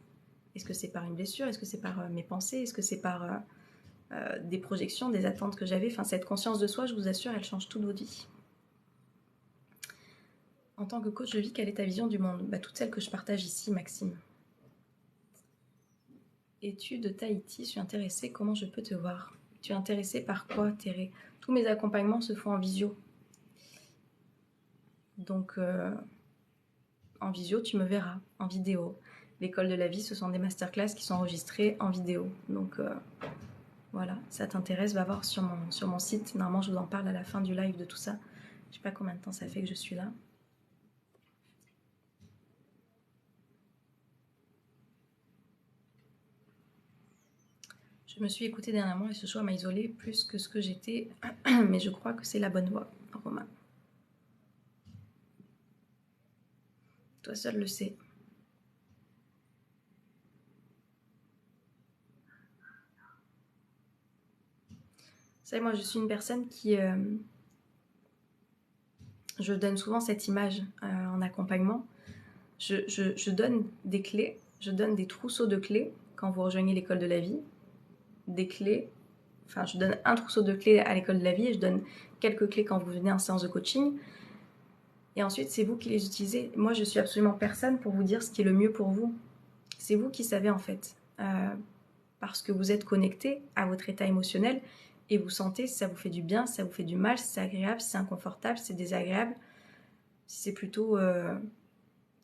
Est-ce que c'est par une blessure? Est-ce que c'est par mes pensées? Est-ce que c'est par des projections, des attentes que j'avais? Enfin, cette conscience de soi, je vous assure, elle change toute votre vie. En tant que coach de vie, quelle est ta vision du monde? Toute celle que je partage ici, Maxime. Es-tu de Tahiti? Je suis intéressée. Comment je peux te voir? Tu es intéressée par quoi, Théré? Tous mes accompagnements se font en visio. Donc, en visio, tu me verras, en vidéo. L'école de la vie, ce sont des masterclass qui sont enregistrées en vidéo. Donc, voilà, ça t'intéresse, va voir sur mon site. Normalement, je vous en parle à la fin du live de tout ça. Je sais pas combien de temps ça fait que je suis là. Je me suis écoutée dernièrement et ce choix m'a isolée plus que ce que j'étais, mais je crois que c'est la bonne voie, Romain. Toi seul le sais. Vous savez, moi je suis une personne qui... je donne souvent cette image en accompagnement. Je donne des clés, je donne des trousseaux de clés quand vous rejoignez l'école de la vie. Des clés, enfin je donne un trousseau de clés à l'école de la vie et je donne quelques clés quand vous venez en séance de coaching. Et ensuite, c'est vous qui les utilisez. Moi, je suis absolument personne pour vous dire ce qui est le mieux pour vous. C'est vous qui savez en fait. Parce que vous êtes connecté à votre état émotionnel et vous sentez si ça vous fait du bien, si ça vous fait du mal, si c'est agréable, si c'est inconfortable, si c'est désagréable, si c'est plutôt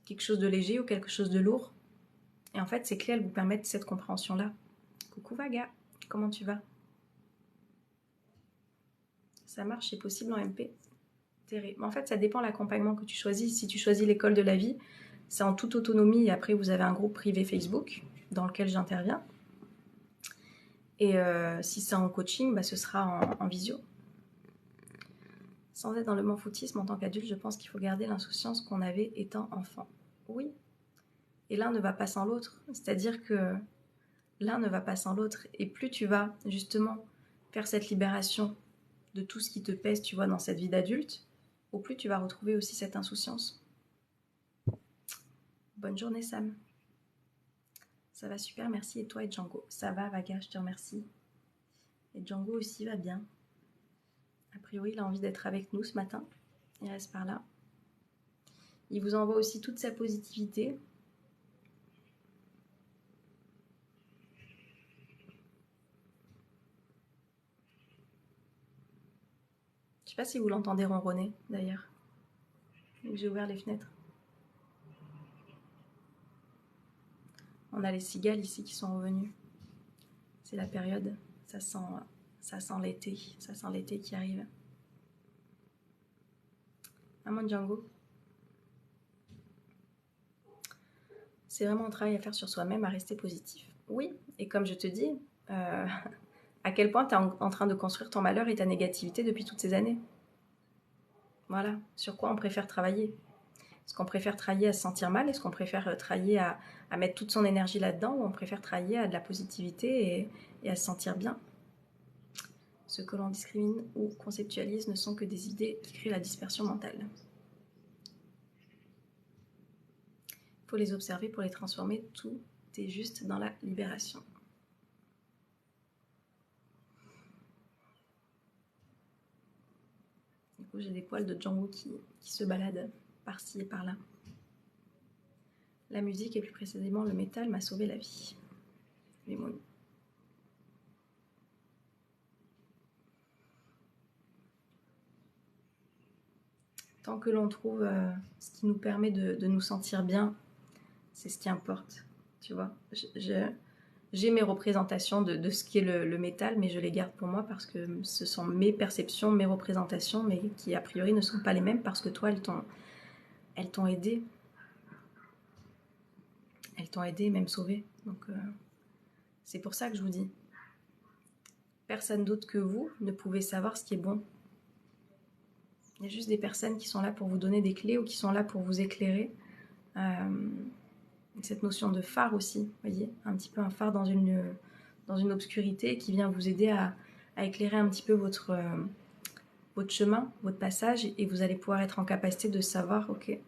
quelque chose de léger ou quelque chose de lourd. Et en fait, ces clés, elles vous permettent cette compréhension-là. Coucou Vaga, comment tu vas? Ça marche, c'est possible en MP? Mais en fait, ça dépend de l'accompagnement que tu choisis. Si tu choisis l'école de la vie, c'est en toute autonomie et après vous avez un groupe privé Facebook dans lequel j'interviens. Et si c'est en coaching, ce sera en visio. Sans être dans le m'en-foutisme en tant qu'adulte, je pense qu'il faut garder l'insouciance qu'on avait étant enfant. Oui. Et l'un ne va pas sans l'autre. C'est-à-dire que l'un ne va pas sans l'autre. Et plus tu vas justement faire cette libération de tout ce qui te pèse, tu vois, dans cette vie d'adulte, au plus tu vas retrouver aussi cette insouciance. Bonne journée, Sam. Ça va super, merci. Et toi et Django? Ça va, Vaga, je te remercie. Et Django aussi va bien. A priori, il a envie d'être avec nous ce matin. Il reste par là. Il vous envoie aussi toute sa positivité. Je sais pas si vous l'entendez ronronner, d'ailleurs. J'ai ouvert les fenêtres. On a les cigales ici qui sont revenus. C'est la période. Ça sent l'été. Ça sent l'été qui arrive. Maman Django. C'est vraiment un travail à faire sur soi-même, à rester positif. Oui, et comme je te dis, à quel point tu es en train de construire ton malheur et ta négativité depuis toutes ces années. Voilà, sur quoi on préfère travailler? Est-ce qu'on préfère travailler à se sentir mal? Est-ce qu'on préfère travailler à mettre toute son énergie là-dedans? Ou on préfère travailler à de la positivité et à se sentir bien? Ce que l'on discrimine ou conceptualise ne sont que des idées qui créent la dispersion mentale. Il faut les observer pour les transformer. Tout est juste dans la libération. Du coup, j'ai des poils de Django qui se baladent par-ci et par-là. La musique et plus précisément le métal m'a sauvé la vie. Les mots. Tant que l'on trouve ce qui nous permet de nous sentir bien, c'est ce qui importe, tu vois. J'ai mes représentations de ce qui est le métal, mais je les garde pour moi parce que ce sont mes perceptions, mes représentations, mais qui a priori ne sont pas les mêmes parce que toi, elles t'ont aidé. Elles t'ont aidé, même sauvé. Donc, c'est pour ça que je vous dis, personne d'autre que vous ne pouvez savoir ce qui est bon. Il y a juste des personnes qui sont là pour vous donner des clés ou qui sont là pour vous éclairer. Cette notion de phare aussi, vous voyez, un petit peu un phare dans une obscurité qui vient vous aider à éclairer un petit peu votre chemin, votre passage, et vous allez pouvoir être en capacité de savoir, ok,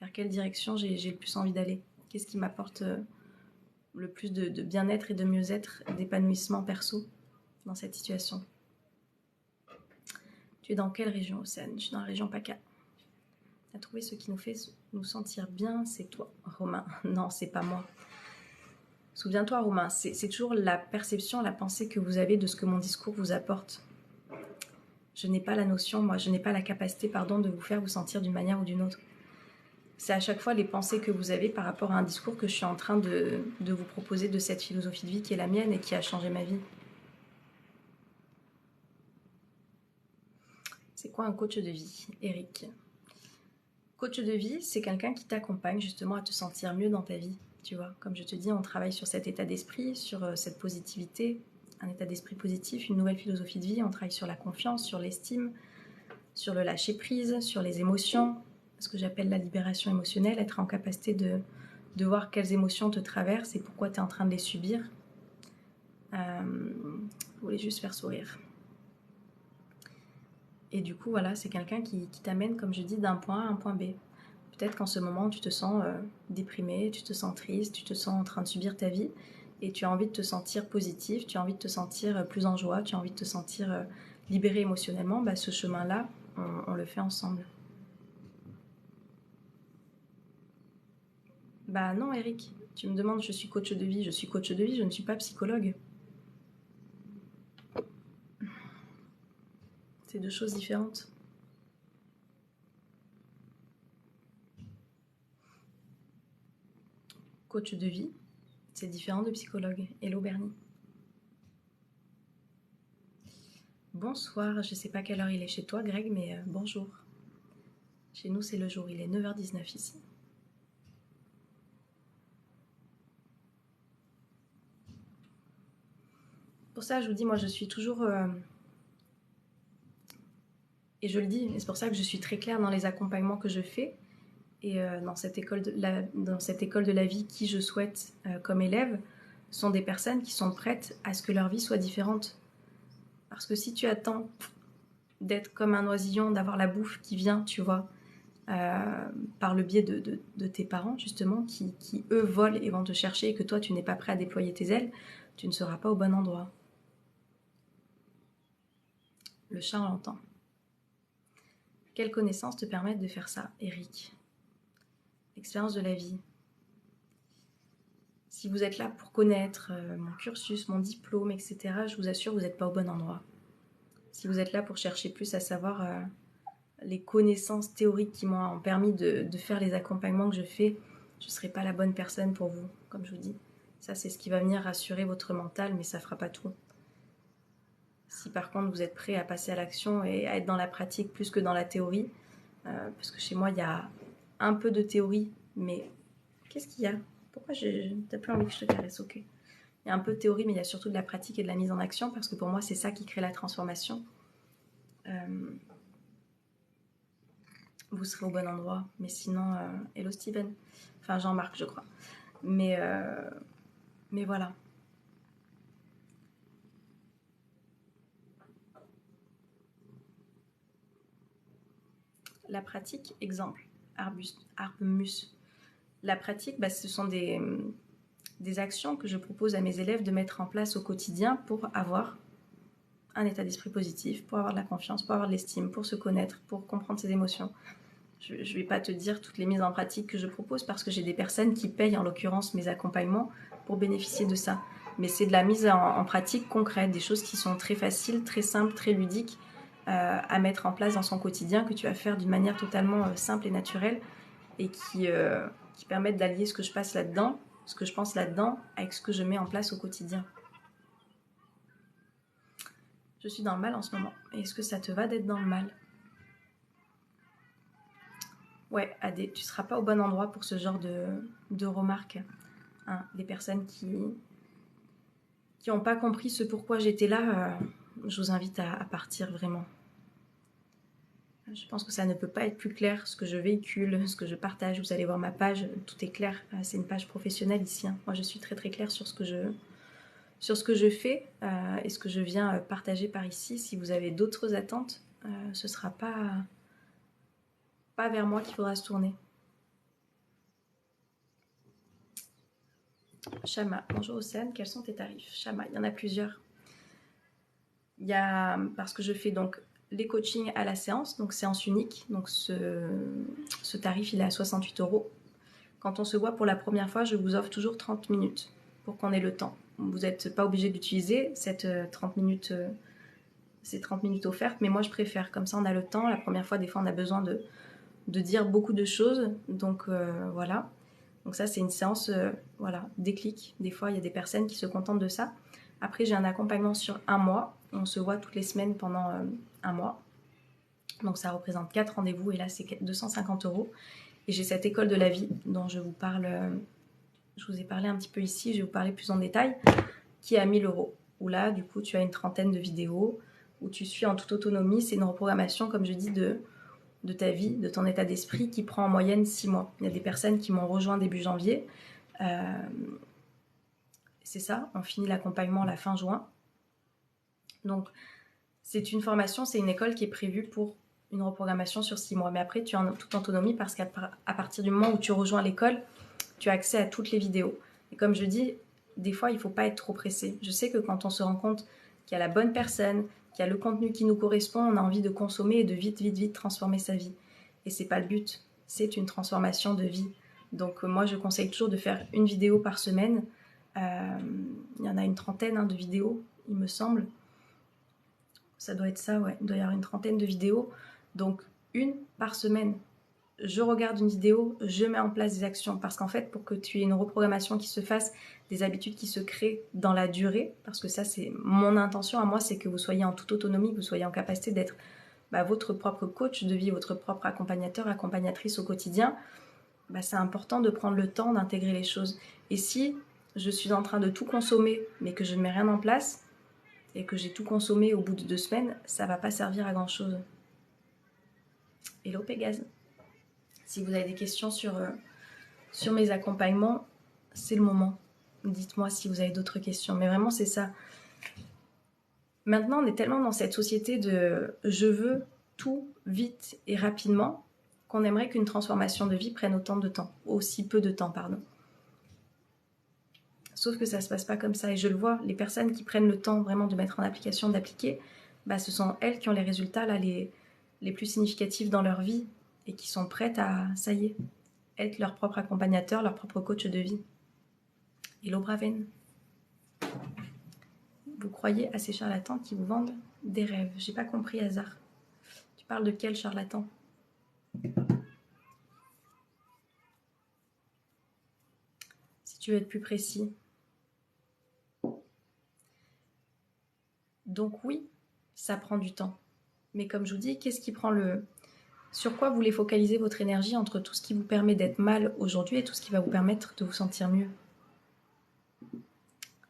vers quelle direction j'ai le plus envie d'aller. Qu'est-ce qui m'apporte le plus de bien-être et de mieux-être, d'épanouissement perso dans cette situation. Tu es dans quelle région, Océane? Je suis dans la région PACA. Tu as trouvé ce qui nous fait nous sentir bien, c'est toi, Romain. Non, c'est pas moi. Souviens-toi, Romain, c'est toujours la perception, la pensée que vous avez de ce que mon discours vous apporte. Je n'ai pas la notion, moi, je n'ai pas la capacité, pardon, de vous faire vous sentir d'une manière ou d'une autre. C'est à chaque fois les pensées que vous avez par rapport à un discours que je suis en train de vous proposer de cette philosophie de vie qui est la mienne et qui a changé ma vie. C'est quoi un coach de vie, Eric? Coach de vie, c'est quelqu'un qui t'accompagne justement à te sentir mieux dans ta vie. Tu vois, comme je te dis, on travaille sur cet état d'esprit, sur cette positivité, un état d'esprit positif, une nouvelle philosophie de vie. On travaille sur la confiance, sur l'estime, sur le lâcher prise, sur les émotions, ce que j'appelle la libération émotionnelle, être en capacité de voir quelles émotions te traversent et pourquoi tu es en train de les subir. Je voulais juste faire sourire. Et du coup, voilà, c'est quelqu'un qui t'amène, comme je dis, d'un point A à un point B. Peut-être qu'en ce moment, tu te sens déprimé, tu te sens triste, tu te sens en train de subir ta vie et tu as envie de te sentir positif, tu as envie de te sentir plus en joie, tu as envie de te sentir libéré émotionnellement. Bah, ce chemin-là, on le fait ensemble. Bah non, Eric, tu me demandes, je suis coach de vie, je suis coach de vie, je ne suis pas psychologue. C'est deux choses différentes. Coach de vie, c'est différent de psychologue. Hello Bernie. Bonsoir, je sais pas quelle heure il est chez toi Greg, mais bonjour. Chez nous c'est le jour, il est 9h19 ici. Pour ça je vous dis, moi je suis toujours... et je le dis, et c'est pour ça que je suis très claire dans les accompagnements que je fais. Et dans cette école de la vie, qui je souhaite comme élève, sont des personnes qui sont prêtes à ce que leur vie soit différente. Parce que si tu attends d'être comme un oisillon, d'avoir la bouffe qui vient, tu vois, par le biais de tes parents, justement, qui eux volent et vont te chercher et que toi, tu n'es pas prêt à déployer tes ailes, tu ne seras pas au bon endroit. Le chat, on l'entend. Quelles connaissances te permettent de faire ça, Eric? L'expérience de la vie. Si vous êtes là pour connaître mon cursus, mon diplôme, etc., je vous assure, vous n'êtes pas au bon endroit. Si vous êtes là pour chercher plus à savoir les connaissances théoriques qui m'ont permis de faire les accompagnements que je fais, je ne serai pas la bonne personne pour vous, comme je vous dis. Ça, c'est ce qui va venir rassurer votre mental, mais ça ne fera pas tout. Si par contre vous êtes prêt à passer à l'action et à être dans la pratique plus que dans la théorie, parce que chez moi, il y a un peu de théorie, mais qu'est-ce qu'il y a? Pourquoi t'as plus envie que je te caresse? Ok. Il y a un peu de théorie, mais il y a surtout de la pratique et de la mise en action, parce que pour moi, c'est ça qui crée la transformation. Vous serez au bon endroit. Mais sinon, hello Steven. Enfin, Jean-Marc, je crois. Mais voilà. La pratique, exemple, Arbumus. La pratique, bah, ce sont des actions que je propose à mes élèves de mettre en place au quotidien pour avoir un état d'esprit positif, pour avoir de la confiance, pour avoir de l'estime, pour se connaître, pour comprendre ses émotions. Je ne vais pas te dire toutes les mises en pratique que je propose parce que j'ai des personnes qui payent en l'occurrence mes accompagnements pour bénéficier de ça. Mais c'est de la mise en pratique concrète, des choses qui sont très faciles, très simples, très ludiques à mettre en place dans son quotidien, que tu vas faire d'une manière totalement simple et naturelle et qui permettent d'allier ce que je passe là-dedans, ce que je pense là-dedans, avec ce que je mets en place au quotidien. Je suis dans le mal en ce moment. Est-ce que ça te va d'être dans le mal? Ouais, Adé, tu seras pas au bon endroit pour ce genre de remarques. Hein, des personnes qui n'ont pas compris ce pourquoi j'étais là, je vous invite à partir vraiment. Je pense que ça ne peut pas être plus clair, ce que je véhicule, ce que je partage. Vous allez voir ma page, tout est clair. C'est une page professionnelle ici. Hein. Moi, je suis très très claire sur ce que je fais et ce que je viens partager par ici. Si vous avez d'autres attentes, ce ne sera pas vers moi qu'il faudra se tourner. Shama, bonjour Océane, quels sont tes tarifs? Shama, il y en a plusieurs. Il y a, parce que je fais donc les coachings à la séance, donc séance unique, donc ce tarif il est à 68 €. Quand on se voit pour la première fois, je vous offre toujours 30 minutes pour qu'on ait le temps. Vous n'êtes pas obligé d'utiliser cette 30 minutes, ces 30 minutes offertes, mais moi je préfère, comme ça on a le temps. La première fois, des fois on a besoin de dire beaucoup de choses, donc voilà. Donc ça c'est une séance, voilà, déclic. Des fois il y a des personnes qui se contentent de ça. Après j'ai un accompagnement sur 1 mois, on se voit toutes les semaines pendant 1 mois. Donc ça représente 4 rendez-vous et là c'est 250 €. Et j'ai cette école de la vie dont je vous parle, je vous ai parlé un petit peu ici, je vais vous parler plus en détail, qui est à 1 000 €. Où là, du coup, tu as une trentaine de vidéos, où tu suis en toute autonomie. C'est une reprogrammation, comme je dis, de ta vie, de ton état d'esprit, qui prend en moyenne 6 mois. Il y a des personnes qui m'ont rejoint début janvier. C'est ça, on finit l'accompagnement à la fin juin. Donc, c'est une formation, c'est une école qui est prévue pour une reprogrammation sur 6 mois. Mais après, tu es en toute autonomie parce qu'à partir du moment où tu rejoins l'école, tu as accès à toutes les vidéos. Et comme je dis, des fois, il ne faut pas être trop pressé. Je sais que quand on se rend compte qu'il y a la bonne personne, qu'il y a le contenu qui nous correspond, on a envie de consommer et de vite transformer sa vie. Et ce n'est pas le but, c'est une transformation de vie. Donc moi, je conseille toujours de faire une vidéo par semaine. Il y en a une trentaine de vidéos, il me semble. Ça doit être ça, ouais. Il doit y avoir une trentaine de vidéos. Donc, une par semaine. Je regarde une vidéo, je mets en place des actions. Parce qu'en fait, pour que tu aies une reprogrammation qui se fasse, des habitudes qui se créent dans la durée, parce que ça, c'est mon intention à moi, c'est que vous soyez en toute autonomie, que vous soyez en capacité d'être votre propre coach de vie, votre propre accompagnateur, accompagnatrice au quotidien. C'est important de prendre le temps d'intégrer les choses. Et si je suis en train de tout consommer, mais que je ne mets rien en place, et que j'ai tout consommé au bout de 2 semaines, ça ne va pas servir à grand chose. Hello Pégase. Si vous avez des questions sur mes accompagnements, c'est le moment. Dites-moi si vous avez d'autres questions. Mais vraiment, c'est ça. Maintenant, on est tellement dans cette société de je veux tout vite et rapidement qu'on aimerait qu'une transformation de vie prenne autant de temps. Aussi peu de temps, pardon. Sauf que ça ne se passe pas comme ça. Et je le vois, les personnes qui prennent le temps vraiment de mettre en application, d'appliquer, ce sont elles qui ont les résultats là, les plus significatifs dans leur vie et qui sont prêtes à, ça y est, être leur propre accompagnateur, leur propre coach de vie. Hello Braven. Vous croyez à ces charlatans qui vous vendent des rêves? J'ai pas compris, Hasard. Tu parles de quel charlatan? Si tu veux être plus précis. Donc oui, ça prend du temps. Mais comme je vous dis, qu'est-ce qui prend sur quoi vous voulez focaliser votre énergie entre tout ce qui vous permet d'être mal aujourd'hui et tout ce qui va vous permettre de vous sentir mieux?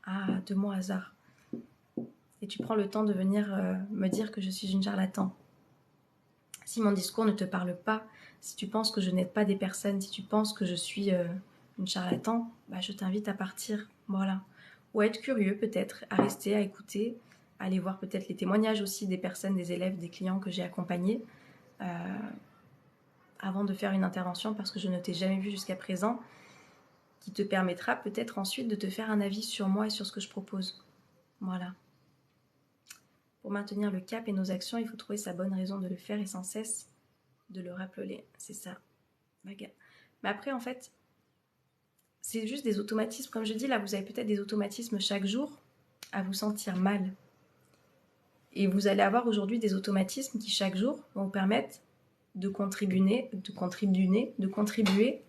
Ah, 2 mots Hasard. Et tu prends le temps de venir me dire que je suis une charlatan. Si mon discours ne te parle pas, si tu penses que je n'aide pas des personnes, si tu penses que je suis une charlatan, je t'invite à partir, voilà. Ou à être curieux peut-être, à rester, à écouter, à aller voir peut-être les témoignages aussi des personnes, des élèves, des clients que j'ai accompagnés avant de faire une intervention parce que je ne t'ai jamais vu jusqu'à présent, qui te permettra peut-être ensuite de te faire un avis sur moi et sur ce que je propose. Voilà. Pour maintenir le cap et nos actions, il faut trouver sa bonne raison de le faire et sans cesse de le rappeler. C'est ça. Mais après, en fait, c'est juste des automatismes. Comme je dis, là, vous avez peut-être des automatismes chaque jour à vous sentir mal. Et vous allez avoir aujourd'hui des automatismes qui, chaque jour, vont vous permettre de contribuer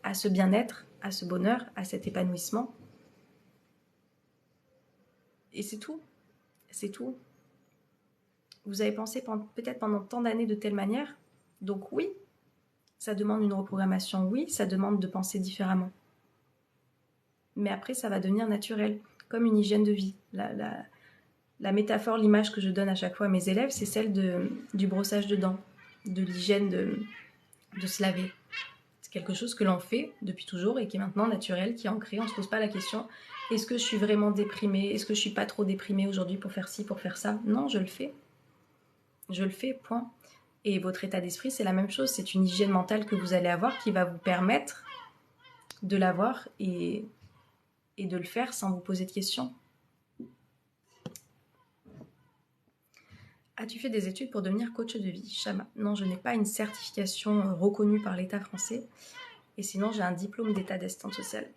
à ce bien-être, à ce bonheur, à cet épanouissement. Et c'est tout. C'est tout. Vous avez pensé peut-être pendant tant d'années de telle manière. Donc oui, ça demande une reprogrammation. Oui, ça demande de penser différemment. Mais après, ça va devenir naturel, comme une hygiène de vie. La métaphore, l'image que je donne à chaque fois à mes élèves, c'est celle du brossage de dents, de l'hygiène de se laver. C'est quelque chose que l'on fait depuis toujours et qui est maintenant naturel, qui est ancré. On ne se pose pas la question, est-ce que je suis vraiment déprimée? Est-ce que je ne suis pas trop déprimée aujourd'hui pour faire ci, pour faire ça? Non, je le fais. Je le fais, point. Et votre état d'esprit, c'est la même chose. C'est une hygiène mentale que vous allez avoir qui va vous permettre de l'avoir et et de le faire sans vous poser de questions. As-tu fait des études pour devenir coach de vie? Chama. Non, je n'ai pas une certification reconnue par l'État français. Et sinon, j'ai un diplôme d'état d'assistante sociale.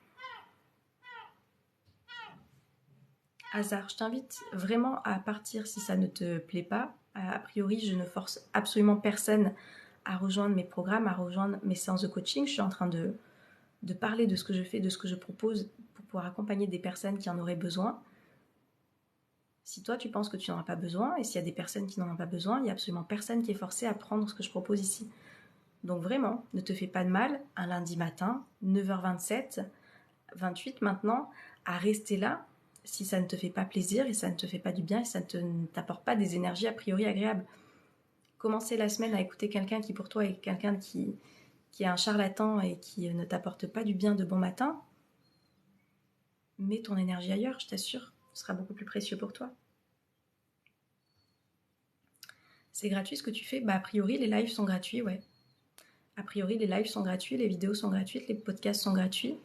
Hasard, je t'invite vraiment à partir si ça ne te plaît pas. A priori, je ne force absolument personne à rejoindre mes programmes, à rejoindre mes séances de coaching. Je suis en train de parler de ce que je fais, de ce que je propose pour pouvoir accompagner des personnes qui en auraient besoin. Si toi, tu penses que tu n'en as pas besoin, et s'il y a des personnes qui n'en ont pas besoin, il n'y a absolument personne qui est forcé à prendre ce que je propose ici. Donc vraiment, ne te fais pas de mal, un lundi matin, 9h27, 28 maintenant, à rester là, si ça ne te fait pas plaisir et ça ne te fait pas du bien et ça ne t'apporte pas des énergies a priori agréables. Commencer la semaine à écouter quelqu'un qui pour toi est quelqu'un qui est un charlatan et qui ne t'apporte pas du bien de bon matin, mets ton énergie ailleurs, je t'assure, ce sera beaucoup plus précieux pour toi. C'est gratuit ce que tu fais? Bah a priori les lives sont gratuits, ouais. A priori les lives sont gratuits, les vidéos sont gratuites, les podcasts sont gratuits.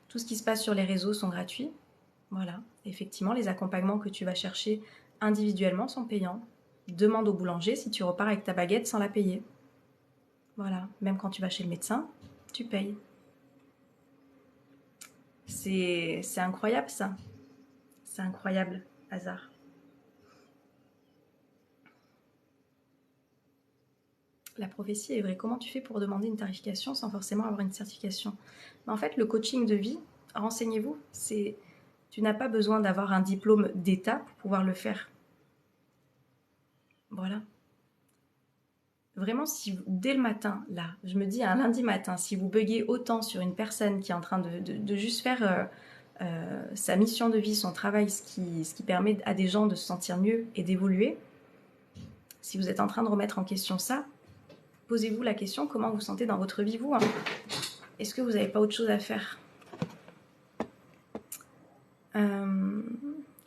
Tout ce qui se passe sur les réseaux sont gratuits. Voilà, effectivement, les accompagnements que tu vas chercher individuellement sont payants. Demande au boulanger si tu repars avec ta baguette sans la payer. Voilà, même quand tu vas chez le médecin, tu payes. C'est incroyable ça. C'est incroyable, hasard. La prophétie est vraie. Comment tu fais pour demander une tarification sans forcément avoir une certification? En fait, le coaching de vie, renseignez-vous, tu n'as pas besoin d'avoir un diplôme d'État pour pouvoir le faire. Voilà. Vraiment, si vous, dès le matin, là, je me dis un lundi matin, si vous buguez autant sur une personne qui est en train de juste faire sa mission de vie, son travail, ce qui permet à des gens de se sentir mieux et d'évoluer, si vous êtes en train de remettre en question ça, posez-vous la question comment vous vous sentez dans votre vie, vous, hein. Est-ce que vous n'avez pas autre chose à faire?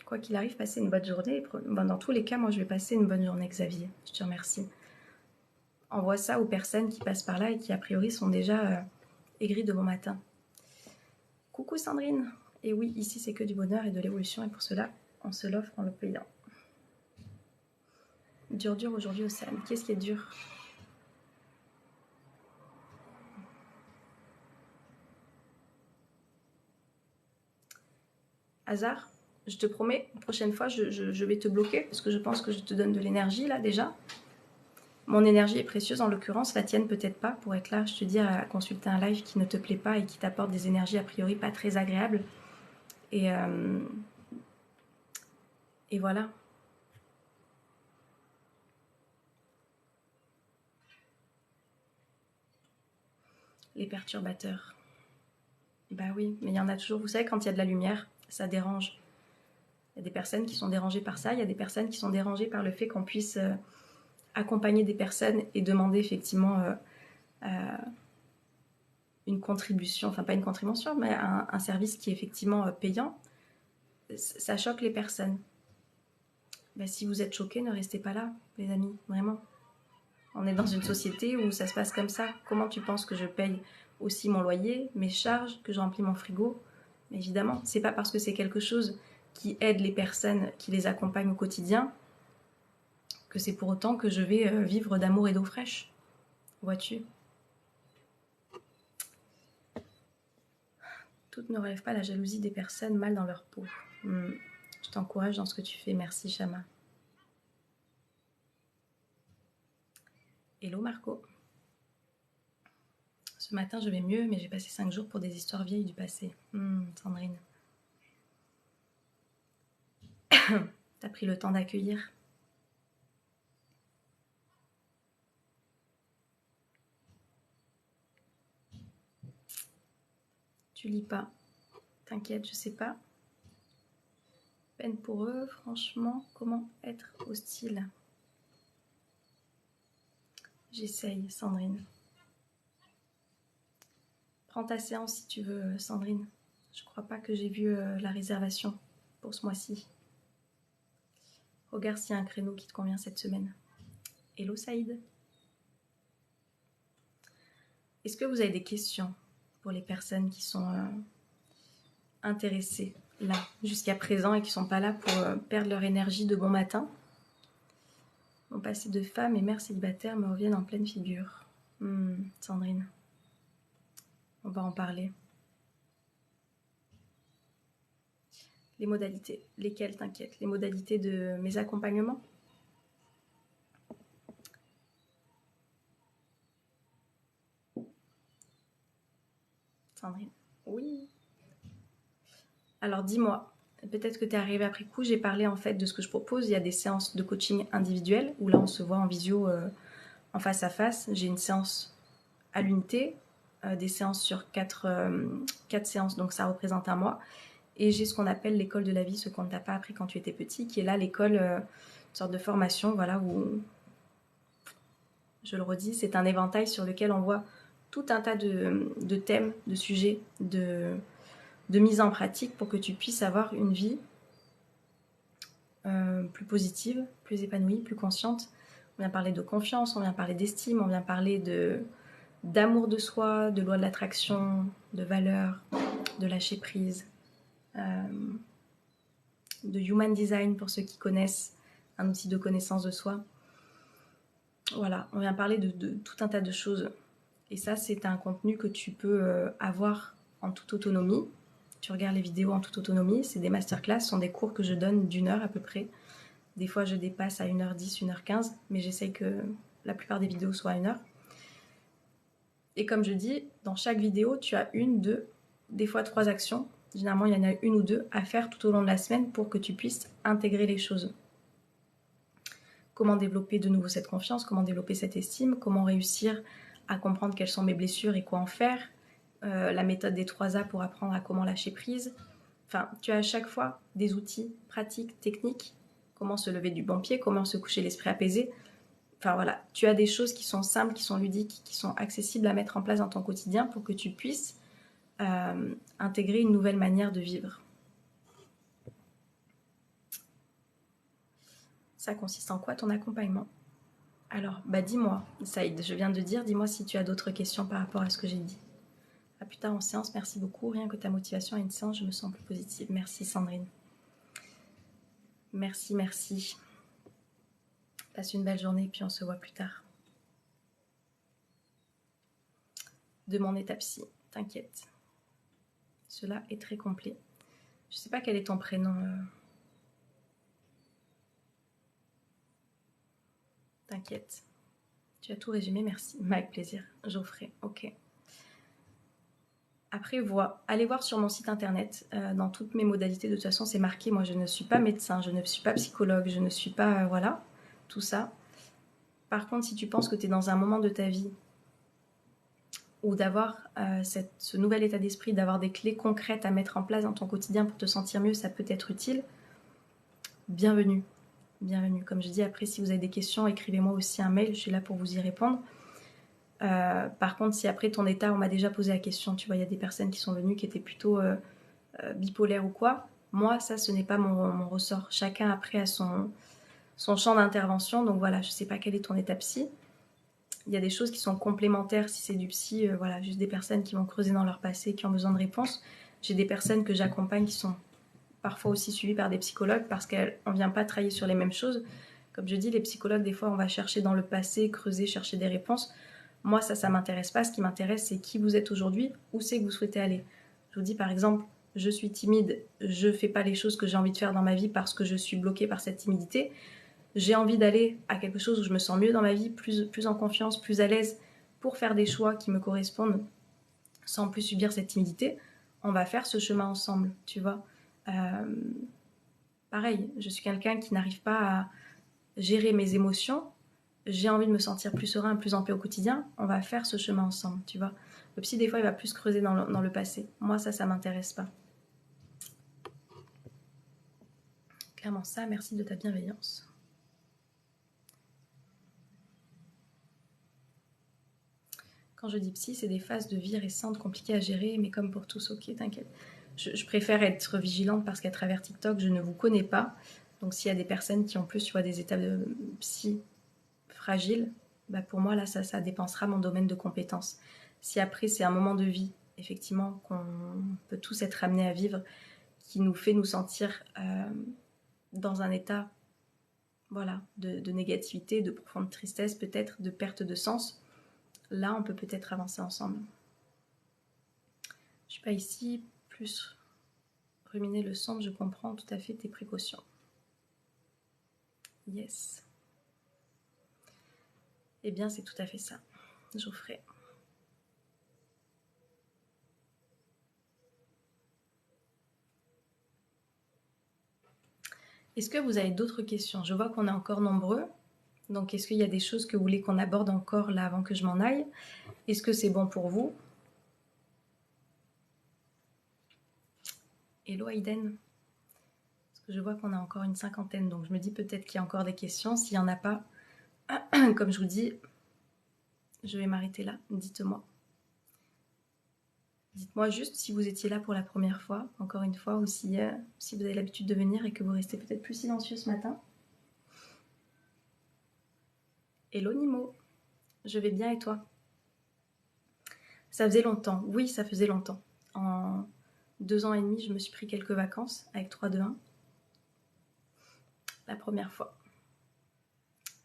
Quoi qu'il arrive, passez une bonne journée. Bon, dans tous les cas, moi, je vais passer une bonne journée, Xavier. Je te remercie. Envoie ça aux personnes qui passent par là et qui, a priori, sont déjà aigries de bon matin. Coucou Sandrine. Et oui, ici, c'est que du bonheur et de l'évolution. Et pour cela, on se l'offre en le payant. Dur aujourd'hui au salon. Qu'est-ce qui est dur? Hasard, je te promets, la prochaine fois, je vais te bloquer parce que je pense que je te donne de l'énergie là déjà. Mon énergie est précieuse, en l'occurrence, la tienne peut-être pas. Pour être là, je te dis à consulter un live qui ne te plaît pas et qui t'apporte des énergies a priori pas très agréables. Et voilà. Les perturbateurs. Bah oui, mais il y en a toujours. Vous savez, quand il y a de la lumière, ça dérange. Il y a des personnes qui sont dérangées par ça. Il y a des personnes qui sont dérangées par le fait qu'on puisse accompagner des personnes et demander effectivement une contribution, enfin pas une contribution, mais un service qui est effectivement payant. Ça choque les personnes. Bah, si vous êtes choqués, ne restez pas là, les amis, vraiment. On est dans une société où ça se passe comme ça. Comment tu penses que je paye aussi mon loyer, mes charges, que je remplis mon frigo? Mais évidemment, c'est pas parce que c'est quelque chose qui aide les personnes, qui les accompagne au quotidien, que c'est pour autant que je vais vivre d'amour et d'eau fraîche. Vois-tu? Toutes ne relèvent pas la jalousie des personnes mal dans leur peau. Je t'encourage dans ce que tu fais. Merci, Chama. Hello, Marco. Ce matin, je vais mieux, mais j'ai passé 5 jours pour des histoires vieilles du passé. Sandrine. T'as pris le temps d'accueillir. Tu lis pas. T'inquiète, je sais pas. Peine pour eux, franchement, comment être hostile? J'essaye, Sandrine. Prends ta séance si tu veux, Sandrine. Je crois pas que j'ai vu la réservation pour ce mois-ci. Regarde s'il y a un créneau qui te convient cette semaine. Hello Saïd. Est-ce que vous avez des questions pour les personnes qui sont intéressés là, jusqu'à présent, et qui sont pas là pour perdre leur énergie de bon matin. Mon passé de femme et mère célibataire me reviennent en pleine figure. Sandrine, on va en parler. Les modalités, lesquelles t'inquiètent? Les modalités de mes accompagnements? Sandrine, oui. Alors dis-moi, peut-être que tu es arrivé après coup, j'ai parlé en fait de ce que je propose. Il y a des séances de coaching individuelles où là on se voit en visio, en face à face. J'ai une séance à l'unité, des séances sur 4 séances, donc ça représente un mois. Et j'ai ce qu'on appelle l'école de la vie, ce qu'on ne t'a pas appris quand tu étais petit, qui est là l'école, une sorte de formation, voilà, où, je le redis, c'est un éventail sur lequel on voit tout un tas de thèmes, de sujets, de mise en pratique pour que tu puisses avoir une vie plus positive, plus épanouie, plus consciente. On vient parler de confiance, on vient parler d'estime, on vient parler d'amour de soi, de loi de l'attraction, de valeur, de lâcher prise, de human design pour ceux qui connaissent, un outil de connaissance de soi. Voilà, on vient parler de tout un tas de choses. Et ça, c'est un contenu que tu peux avoir en toute autonomie. Tu regardes les vidéos en toute autonomie. C'est des masterclass, ce sont des cours que je donne d'1 heure à peu près. Des fois, je dépasse à 1h10, 1h15, mais j'essaye que la plupart des vidéos soient à 1 heure. Et comme je dis, dans chaque vidéo, tu as 1, 2, des fois 3 actions. Généralement, il y en a 1 ou 2 à faire tout au long de la semaine pour que tu puisses intégrer les choses. Comment développer de nouveau cette confiance, comment développer cette estime, comment réussir à comprendre quelles sont mes blessures et quoi en faire, la méthode des 3 A pour apprendre à comment lâcher prise. Enfin, tu as à chaque fois des outils pratiques, techniques, comment se lever du bon pied, comment se coucher l'esprit apaisé. Enfin voilà, tu as des choses qui sont simples, qui sont ludiques, qui sont accessibles à mettre en place dans ton quotidien pour que tu puisses intégrer une nouvelle manière de vivre. Ça consiste en quoi ton accompagnement? Alors, dis-moi, Saïd, je viens de dire, dis-moi si tu as d'autres questions par rapport à ce que j'ai dit. À plus tard en séance, merci beaucoup. Rien que ta motivation à une séance, je me sens plus positive. Merci Sandrine. Merci, merci. Passe une belle journée, puis on se voit plus tard. De mon état psy, t'inquiète. Cela est très complet. Je sais pas quel est ton prénom. T'inquiète. Tu as tout résumé, merci. Avec plaisir. Geoffrey, ok. Après, allez voir sur mon site internet, dans toutes mes modalités, de toute façon, c'est marqué. Moi, je ne suis pas médecin, je ne suis pas psychologue, je ne suis pas... voilà, tout ça. Par contre, si tu penses que tu es dans un moment de ta vie ou d'avoir ce nouvel état d'esprit, d'avoir des clés concrètes à mettre en place dans ton quotidien pour te sentir mieux, ça peut être utile. Bienvenue. Bienvenue. Comme je dis, après, si vous avez des questions, écrivez-moi aussi un mail, je suis là pour vous y répondre. Par contre, si après ton état, on m'a déjà posé la question, tu vois, il y a des personnes qui sont venues qui étaient plutôt bipolaires ou quoi. Moi, ça, ce n'est pas mon ressort. Chacun, après, a son champ d'intervention. Donc voilà, je ne sais pas quel est ton état psy. Il y a des choses qui sont complémentaires si c'est du psy. Voilà, juste des personnes qui vont creuser dans leur passé, qui ont besoin de réponses. J'ai des personnes que j'accompagne qui sont parfois aussi suivies par des psychologues parce qu'on ne vient pas travailler sur les mêmes choses. Comme je dis, les psychologues, des fois, on va chercher dans le passé, creuser, chercher des réponses. Moi, ça m'intéresse pas. Ce qui m'intéresse, c'est qui vous êtes aujourd'hui, où c'est que vous souhaitez aller. Je vous dis, par exemple, je suis timide, je fais pas les choses que j'ai envie de faire dans ma vie parce que je suis bloquée par cette timidité. J'ai envie d'aller à quelque chose où je me sens mieux dans ma vie, plus en confiance, plus à l'aise pour faire des choix qui me correspondent sans plus subir cette timidité. On va faire ce chemin ensemble, tu vois. Pareil, je suis quelqu'un qui n'arrive pas à gérer mes émotions. J'ai envie de me sentir plus serein, plus en paix au quotidien. On va faire ce chemin ensemble, tu vois. Le psy, des fois, il va plus creuser dans le passé. Moi, ça m'intéresse pas. Clairement ça, merci de ta bienveillance. Quand je dis psy, c'est des phases de vie récentes compliquées à gérer, mais comme pour tous, ok, t'inquiète. Je préfère être vigilante parce qu'à travers TikTok, je ne vous connais pas. Donc s'il y a des personnes qui ont plus, tu vois, des étapes de psy fragiles, pour moi, là, ça dépensera mon domaine de compétences. Si après, c'est un moment de vie effectivement, qu'on peut tous être amenés à vivre, qui nous fait nous sentir dans un état, voilà, de négativité, de profonde tristesse, peut-être de perte de sens. Là, on peut peut-être avancer ensemble. Je suis pas ici, plus ruminer le centre, je comprends tout à fait tes précautions. Yes. Eh bien, c'est tout à fait ça, Geoffrey. Est-ce que vous avez d'autres questions? Je vois qu'on est encore nombreux. Donc, est-ce qu'il y a des choses que vous voulez qu'on aborde encore là avant que je m'en aille? Est-ce que c'est bon pour vous? Hello Aiden. Parce que je vois qu'on a encore une cinquantaine, donc je me dis peut-être qu'il y a encore des questions. S'il n'y en a pas, comme je vous dis, je vais m'arrêter là. Dites-moi. Dites-moi juste si vous étiez là pour la première fois, encore une fois, ou si vous avez l'habitude de venir et que vous restez peut-être plus silencieux ce matin. Hello Nimo, je vais bien et toi? Ça faisait longtemps, oui ça faisait longtemps. En 2 ans et demi, je me suis pris quelques vacances avec 3-2-1. La première fois.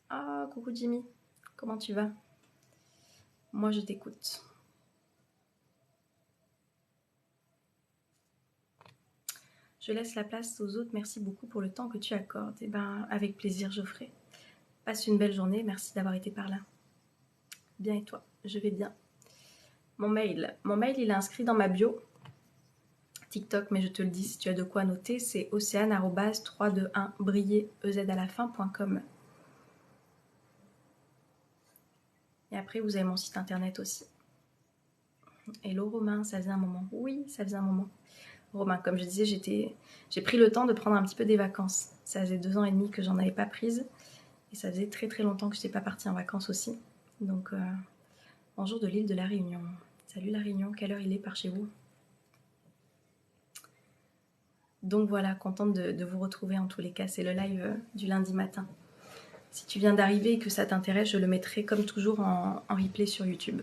Ah, coucou Jimmy, comment tu vas? Moi je t'écoute. Je laisse la place aux autres, merci beaucoup pour le temps que tu accordes. Eh ben, avec plaisir Geoffrey. Passe une belle journée, merci d'avoir été par là. Bien et toi? Je vais bien. Mon mail il est inscrit dans ma bio TikTok, mais je te le dis si tu as de quoi noter, c'est océane@321briller ez@la-fin.com. Et après vous avez mon site internet aussi. Hello Romain, ça faisait un moment. Oui, ça faisait un moment. Romain, comme je disais, j'ai pris le temps de prendre un petit peu des vacances. Ça faisait 2 ans et demi que j'en avais pas prise. Et ça faisait très très longtemps que je n'étais pas partie en vacances aussi. Donc, bonjour de l'île de la Réunion. Salut la Réunion, quelle heure il est par chez vous? Donc voilà, contente de vous retrouver en tous les cas. C'est le live du lundi matin. Si tu viens d'arriver et que ça t'intéresse, je le mettrai comme toujours en replay sur YouTube.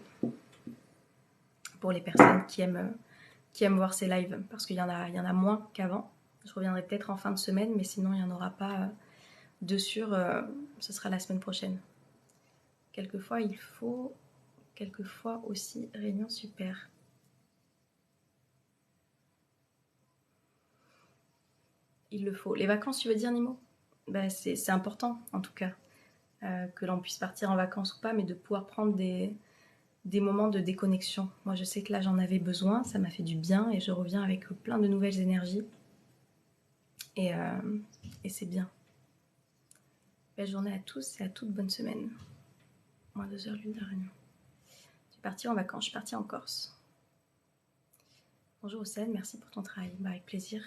Pour les personnes qui aiment voir ces lives. Parce qu'il y en a moins qu'avant. Je reviendrai peut-être en fin de semaine, mais sinon il n'y en aura pas de sûr. Ce sera la semaine prochaine. Quelquefois, il faut... Quelquefois aussi, réunion super. Il le faut. Les vacances, tu veux dire, Nimo? Ben, c'est important, en tout cas, que l'on puisse partir en vacances ou pas, mais de pouvoir prendre des moments de déconnexion. Moi, je sais que là, j'en avais besoin, ça m'a fait du bien, et je reviens avec plein de nouvelles énergies. Et c'est bien. Belle journée à tous et à toute bonne semaine. Moins 2 heures, l'une de réunion. Je suis partie en vacances, je suis partie en Corse. Bonjour Océane, merci pour ton travail. Bah, avec plaisir.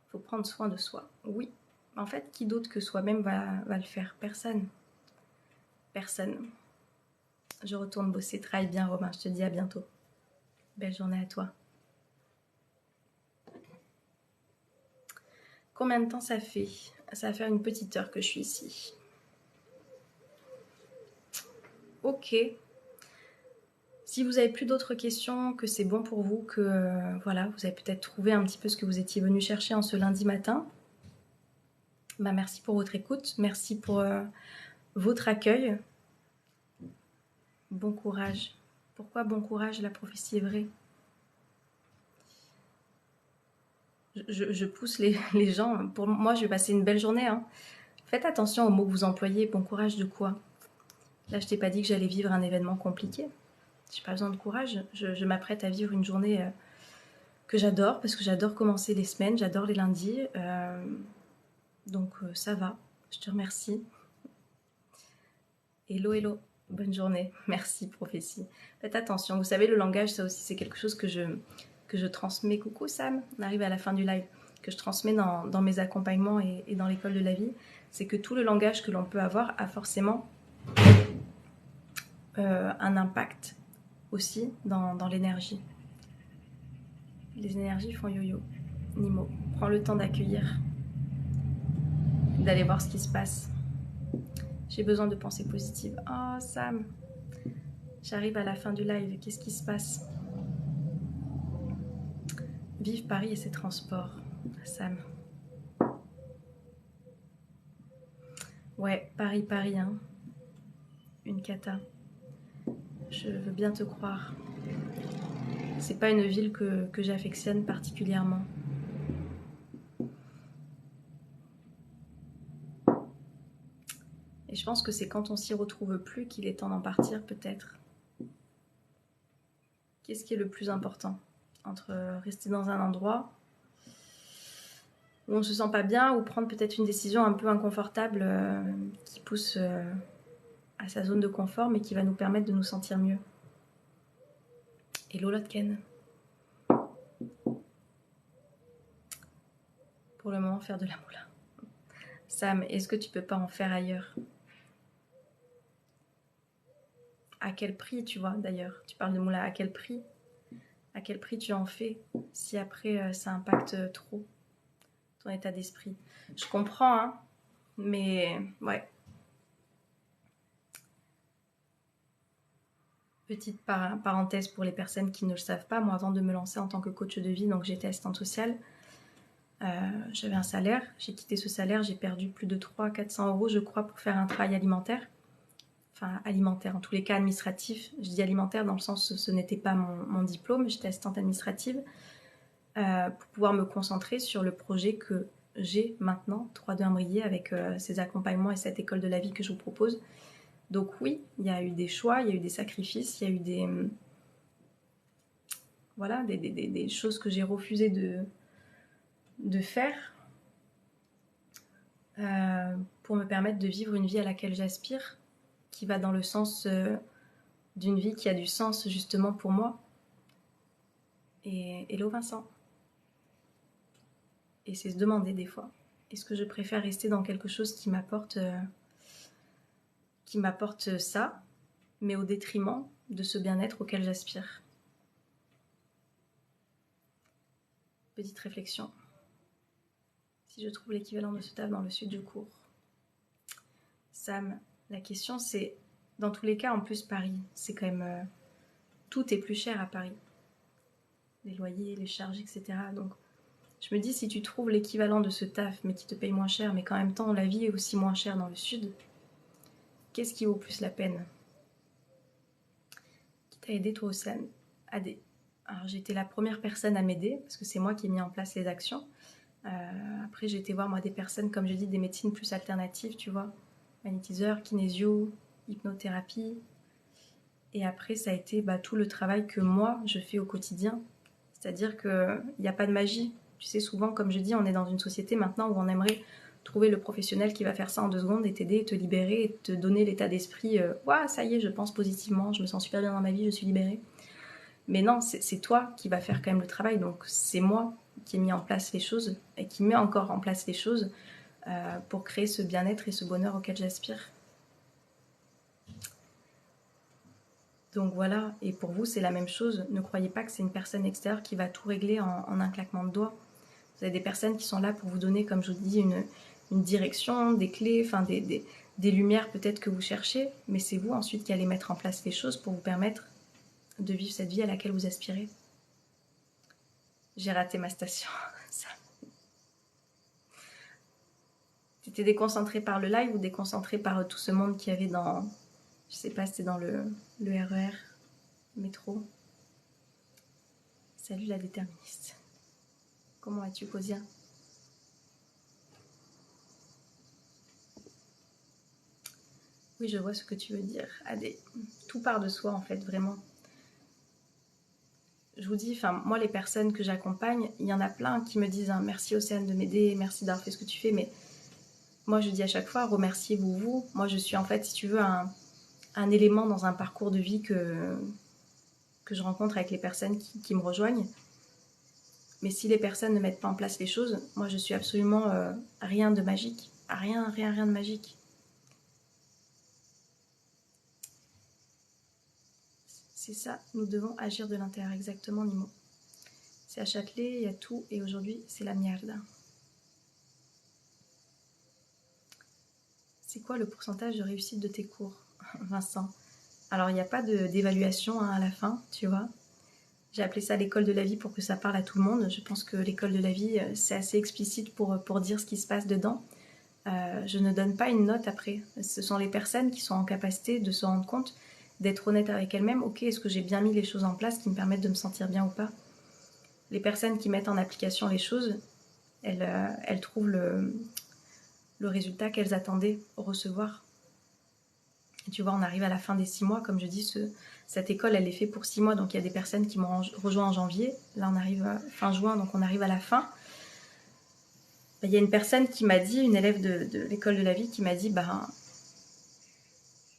Il faut prendre soin de soi. Oui, en fait, qui d'autre que soi-même va le faire? Personne. Personne. Je retourne bosser. Travaille bien, Romain. Je te dis à bientôt. Belle journée à toi. Combien de temps ça fait? Ça va faire une petite heure que je suis ici. Ok. Si vous avez plus d'autres questions, que c'est bon pour vous, que voilà, vous avez peut-être trouvé un petit peu ce que vous étiez venu chercher en ce lundi matin, bah merci pour votre écoute, merci pour votre accueil. Bon courage. Pourquoi bon courage? La prophétie est vraie. Je pousse les gens. Pour moi, je vais passer une belle journée. Hein. Faites attention aux mots que vous employez. Bon courage de quoi? Là, je t'ai pas dit que j'allais vivre un événement compliqué. J'ai pas besoin de courage. Je m'apprête à vivre une journée que j'adore, parce que j'adore commencer les semaines, j'adore les lundis. Donc ça va. Je te remercie. Hello, hello. Bonne journée. Merci, prophétie. Faites attention. Vous savez, le langage, ça aussi, c'est quelque chose que je transmets. Coucou Sam, on arrive à la fin du live. Que je transmets dans mes accompagnements et dans l'école de la vie. C'est que tout le langage que l'on peut avoir a forcément un impact aussi dans l'énergie. Les énergies font yo-yo. Nimo, prends le temps d'accueillir, d'aller voir ce qui se passe. J'ai besoin de pensées positives. Oh Sam, J'arrive à la fin du live, qu'est-ce qui se passe? Vive Paris et ses transports. Sam. Ouais, Paris, Paris, hein. Une cata. Je veux bien te croire. C'est pas une ville que j'affectionne particulièrement. Et je pense que c'est quand on s'y retrouve plus qu'il est temps d'en partir, peut-être. Qu'est-ce qui est le plus important entre rester dans un endroit où on ne se sent pas bien ou prendre peut-être une décision un peu inconfortable qui pousse à sa zone de confort mais qui va nous permettre de nous sentir mieux. Hello Lotken. Pour le moment, faire de la moula. Sam, est-ce que tu peux pas en faire ailleurs? À quel prix, tu vois, d'ailleurs? Tu parles de moula, à quel prix? À quel prix tu en fais si après ça impacte trop ton état d'esprit? Je comprends, hein, mais ouais. Petite parenthèse pour les personnes qui ne le savent pas, moi avant de me lancer en tant que coach de vie, donc j'étais assistante sociale, j'avais un salaire, j'ai quitté ce salaire, j'ai perdu plus de 300-400 € je crois pour faire un travail alimentaire. Enfin alimentaire, en tous les cas administratif. Je dis alimentaire dans le sens où ce n'était pas mon diplôme, j'étais assistante administrative, pour pouvoir me concentrer sur le projet que j'ai maintenant, 3-2 Imbrier, avec ces accompagnements et cette école de la vie que je vous propose. Donc oui, il y a eu des choix, il y a eu des sacrifices, il y a eu des... Voilà, des choses que j'ai refusé de faire pour me permettre de vivre une vie à laquelle j'aspire, qui va dans le sens d'une vie qui a du sens justement pour moi. Et hello Vincent. Et c'est se demander des fois, est-ce que je préfère rester dans quelque chose qui m'apporte ça, mais au détriment de ce bien-être auquel j'aspire? Petite réflexion. Si je trouve l'équivalent de ce taf dans le sud du cours. Sam, la question c'est, dans tous les cas, en plus Paris, c'est quand même... tout est plus cher à Paris. Les loyers, les charges, etc. Donc je me dis, si tu trouves l'équivalent de ce taf, mais qui te paye moins cher, mais qu'en même temps la vie est aussi moins chère dans le sud, qu'est-ce qui vaut plus la peine? Qui t'a aidé toi, Océane? Alors j'ai été la première personne à m'aider, parce que c'est moi qui ai mis en place les actions. Après j'ai été voir moi des personnes, comme j'ai dit, des médecines plus alternatives, tu vois, magnétiseur, kinésio, hypnothérapie. Et après ça a été tout le travail que moi je fais au quotidien. C'est-à-dire qu'il n'y a pas de magie. Tu sais, souvent, comme je dis, on est dans une société maintenant où on aimerait trouver le professionnel qui va faire ça en 2 secondes et t'aider, te libérer, et te donner l'état d'esprit ouah, ça y est, je pense positivement, je me sens super bien dans ma vie, je suis libérée. Mais non, c'est toi qui vas faire quand même le travail. Donc c'est moi qui ai mis en place les choses et qui met encore en place les choses pour créer ce bien-être et ce bonheur auquel j'aspire. Donc voilà, et pour vous, c'est la même chose. Ne croyez pas que c'est une personne extérieure qui va tout régler en un claquement de doigts. Vous avez des personnes qui sont là pour vous donner, comme je vous dis, une direction, des clés, enfin des lumières peut-être que vous cherchez, mais c'est vous ensuite qui allez mettre en place les choses pour vous permettre de vivre cette vie à laquelle vous aspirez. J'ai raté ma station. T'étais déconcentré par le live ou déconcentré par tout ce monde qu'il y avait dans... Je sais pas, c'était dans le RER, métro. Salut la déterministe. Comment vas-tu, Cosia? Oui, je vois ce que tu veux dire. Allez, tout part de soi en fait, vraiment. Je vous dis, enfin, moi, les personnes que j'accompagne, il y en a plein qui me disent hein, merci Océane de m'aider, merci d'avoir fait ce que tu fais, mais moi, je dis à chaque fois, remerciez-vous, vous. Moi, je suis en fait, si tu veux, un élément dans un parcours de vie que je rencontre avec les personnes qui me rejoignent. Mais si les personnes ne mettent pas en place les choses, moi, je suis absolument rien de magique. Rien de magique. C'est ça, nous devons agir de l'intérieur, exactement, Nimo. C'est à Châtelet, il y a tout, et aujourd'hui, c'est la merde. C'est quoi le pourcentage de réussite de tes cours, Vincent? Alors, il n'y a pas d'évaluation à la fin, tu vois. J'ai appelé ça l'école de la vie pour que ça parle à tout le monde. Je pense que l'école de la vie, c'est assez explicite pour dire ce qui se passe dedans. Je ne donne pas une note après. Ce sont les personnes qui sont en capacité de se rendre compte, d'être honnêtes avec elles-mêmes. Ok, est-ce que j'ai bien mis les choses en place qui me permettent de me sentir bien ou pas? Les personnes qui mettent en application les choses, elles trouvent le résultat qu'elles attendaient recevoir. Et tu vois, on arrive à la fin des 6 mois. Comme je dis, cette école, elle est faite pour 6 mois. Donc, il y a des personnes qui m'ont rejoint en janvier. Là, on arrive à fin juin, donc on arrive à la fin. Il y a une personne qui m'a dit, une élève de l'école de la vie, qui m'a dit,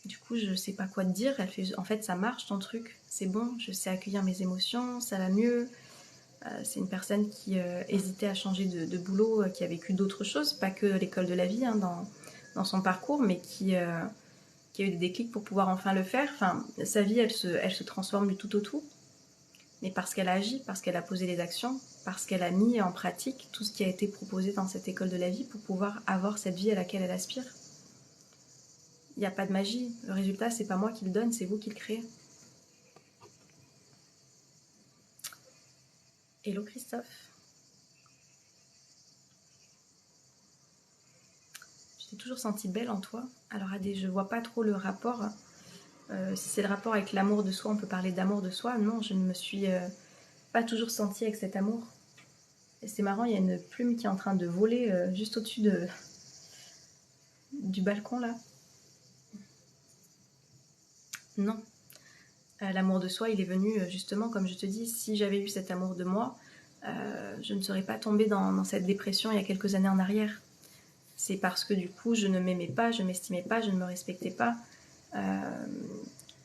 du coup, je sais pas quoi te dire. Elle fait, en fait, ça marche ton truc, c'est bon, je sais accueillir mes émotions, ça va mieux. C'est une personne qui hésitait à changer de boulot, qui a vécu d'autres choses, pas que l'école de la vie hein, dans son parcours, mais qui a eu des déclics pour pouvoir enfin le faire. Enfin, sa vie, elle se transforme du tout au tout. Mais parce qu'elle a agi, parce qu'elle a posé les actions, parce qu'elle a mis en pratique tout ce qui a été proposé dans cette école de la vie pour pouvoir avoir cette vie à laquelle elle aspire. Il n'y a pas de magie. Le résultat, c'est pas moi qui le donne, c'est vous qui le créez. Hello Christophe. Je t'ai toujours sentie belle en toi. Alors Adé, je vois pas trop le rapport. Si c'est le rapport avec l'amour de soi, on peut parler d'amour de soi. Non, je ne me suis pas toujours sentie avec cet amour. Et c'est marrant, il y a une plume qui est en train de voler juste au-dessus du balcon là. Non. L'amour de soi, il est venu justement, comme je te dis, si j'avais eu cet amour de moi, je ne serais pas tombée dans cette dépression il y a quelques années en arrière. C'est parce que du coup, je ne m'aimais pas, je ne m'estimais pas, je ne me respectais pas,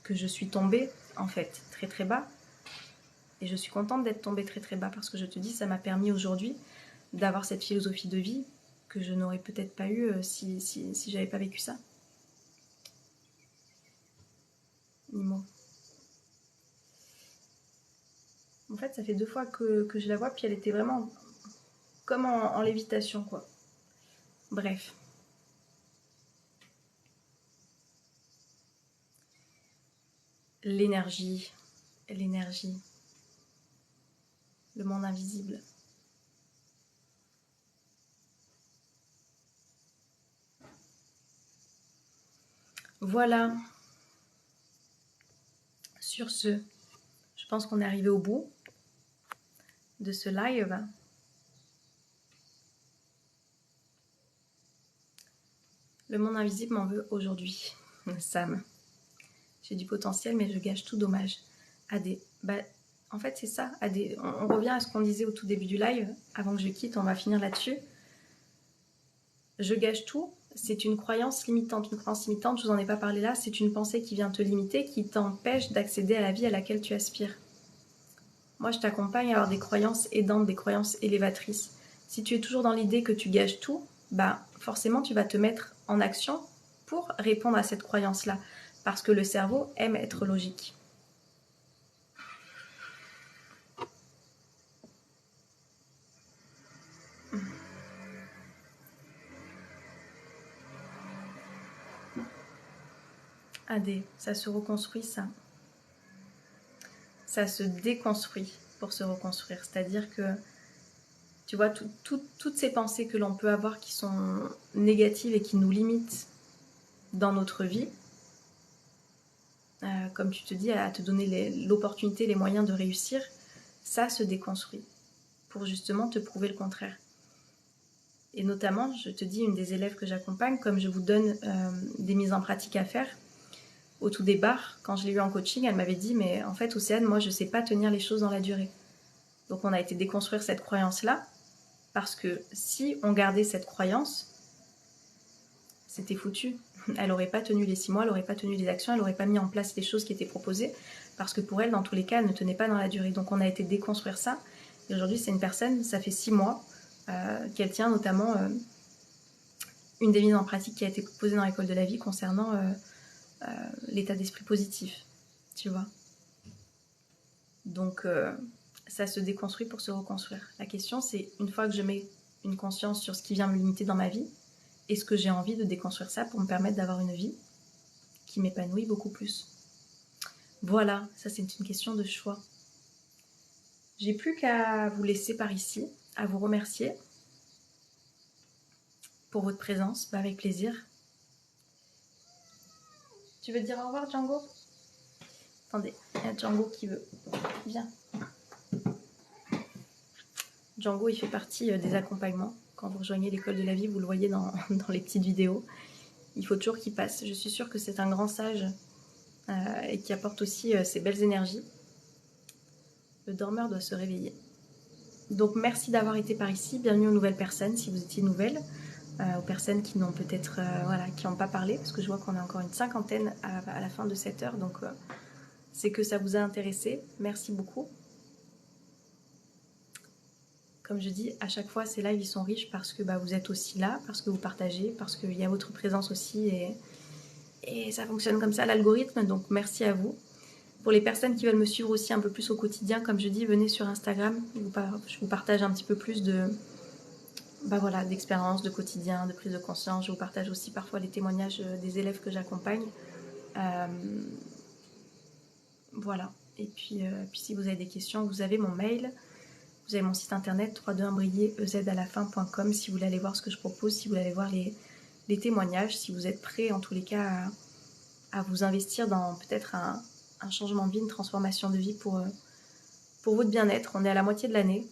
que je suis tombée, en fait, très très bas. Et je suis contente d'être tombée très très bas parce que je te dis, ça m'a permis aujourd'hui d'avoir cette philosophie de vie que je n'aurais peut-être pas eue si j'avais pas vécu ça. Nimo. En fait, ça fait 2 fois que je la vois, puis elle était vraiment comme en lévitation, quoi. Bref. L'énergie, l'énergie, le monde invisible. Voilà. Sur ce, je pense qu'on est arrivé au bout de ce live. Le monde invisible m'en veut aujourd'hui. Sam. J'ai du potentiel, mais je gâche tout, dommage. Adé. En fait, c'est ça. Adé. On revient à ce qu'on disait au tout début du live. Avant que je quitte, on va finir là-dessus. Je gâche tout. C'est une croyance limitante. Une croyance limitante, je vous en ai pas parlé là, c'est une pensée qui vient te limiter, qui t'empêche d'accéder à la vie à laquelle tu aspires. Moi, je t'accompagne à avoir des croyances aidantes, des croyances élévatrices. Si tu es toujours dans l'idée que tu gâches tout, forcément, tu vas te mettre en action pour répondre à cette croyance-là. Parce que le cerveau aime être logique. Adé, ça se reconstruit, ça. Ça se déconstruit pour se reconstruire. C'est-à-dire que, tu vois, toutes ces pensées que l'on peut avoir qui sont négatives et qui nous limitent dans notre vie, comme tu te dis, à te donner l'opportunité, les moyens de réussir, ça se déconstruit pour justement te prouver le contraire. Et notamment, je te dis, une des élèves que j'accompagne, comme je vous donne des mises en pratique à faire, au tout départ, quand je l'ai eu en coaching, elle m'avait dit, mais en fait, Océane, moi, je ne sais pas tenir les choses dans la durée. Donc, on a été déconstruire cette croyance-là, parce que si on gardait cette croyance, c'était foutu. Elle n'aurait pas tenu les 6 mois, elle n'aurait pas tenu les actions, elle n'aurait pas mis en place les choses qui étaient proposées, parce que pour elle, dans tous les cas, elle ne tenait pas dans la durée. Donc, on a été déconstruire ça. Et aujourd'hui, c'est une personne, ça fait 6 mois, qu'elle tient notamment une des mises en pratique qui a été proposée dans l'école de la vie concernant l'état d'esprit positif, tu vois. Donc, ça se déconstruit pour se reconstruire. La question, c'est une fois que je mets une conscience sur ce qui vient me limiter dans ma vie, est-ce que j'ai envie de déconstruire ça pour me permettre d'avoir une vie qui m'épanouit beaucoup plus? Voilà, ça c'est une question de choix. J'ai plus qu'à vous laisser par ici, à vous remercier pour votre présence, avec plaisir. Tu veux dire au revoir, Django? Attendez, il y a Django qui veut. Viens. Django, il fait partie des accompagnements. Quand vous rejoignez l'école de la vie, vous le voyez dans les petites vidéos. Il faut toujours qu'il passe. Je suis sûre que c'est un grand sage et qui apporte aussi ses belles énergies. Le dormeur doit se réveiller. Donc merci d'avoir été par ici. Bienvenue aux nouvelles personnes, si vous étiez nouvelles. Aux personnes qui n'ont peut-être qui n'ont pas parlé, parce que je vois qu'on a encore une cinquantaine à la fin de cette heure. Donc c'est que ça vous a intéressé. Merci beaucoup. Comme je dis, à chaque fois, ces lives, ils sont riches parce que vous êtes aussi là, parce que vous partagez, parce qu'il y a votre présence aussi et ça fonctionne comme ça, l'algorithme. Donc, merci à vous. Pour les personnes qui veulent me suivre aussi un peu plus au quotidien, comme je dis, venez sur Instagram. Je vous partage un petit peu plus d'expérience, de quotidien, de prise de conscience. Je vous partage aussi parfois les témoignages des élèves que j'accompagne. Voilà. Et puis si vous avez des questions, vous avez mon mail. Vous avez mon site internet www.ezalafin.com si vous voulez aller voir ce que je propose, si vous voulez aller voir les témoignages, si vous êtes prêts en tous les cas à vous investir dans peut-être un changement de vie, une transformation de vie pour votre bien-être. On est à la moitié de l'année.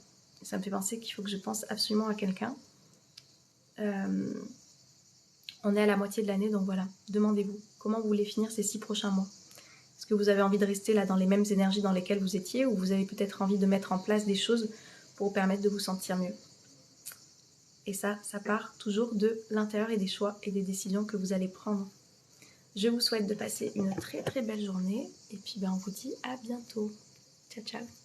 Ça me fait penser qu'il faut que je pense absolument à quelqu'un. On est à la moitié de l'année, donc voilà, demandez-vous comment vous voulez finir ces 6 prochains mois. Est-ce que vous avez envie de rester là dans les mêmes énergies dans lesquelles vous étiez, ou vous avez peut-être envie de mettre en place des choses pour vous permettre de vous sentir mieux? Et ça part toujours de l'intérieur et des choix et des décisions que vous allez prendre. Je vous souhaite de passer une très très belle journée et puis on vous dit à bientôt. Ciao ciao.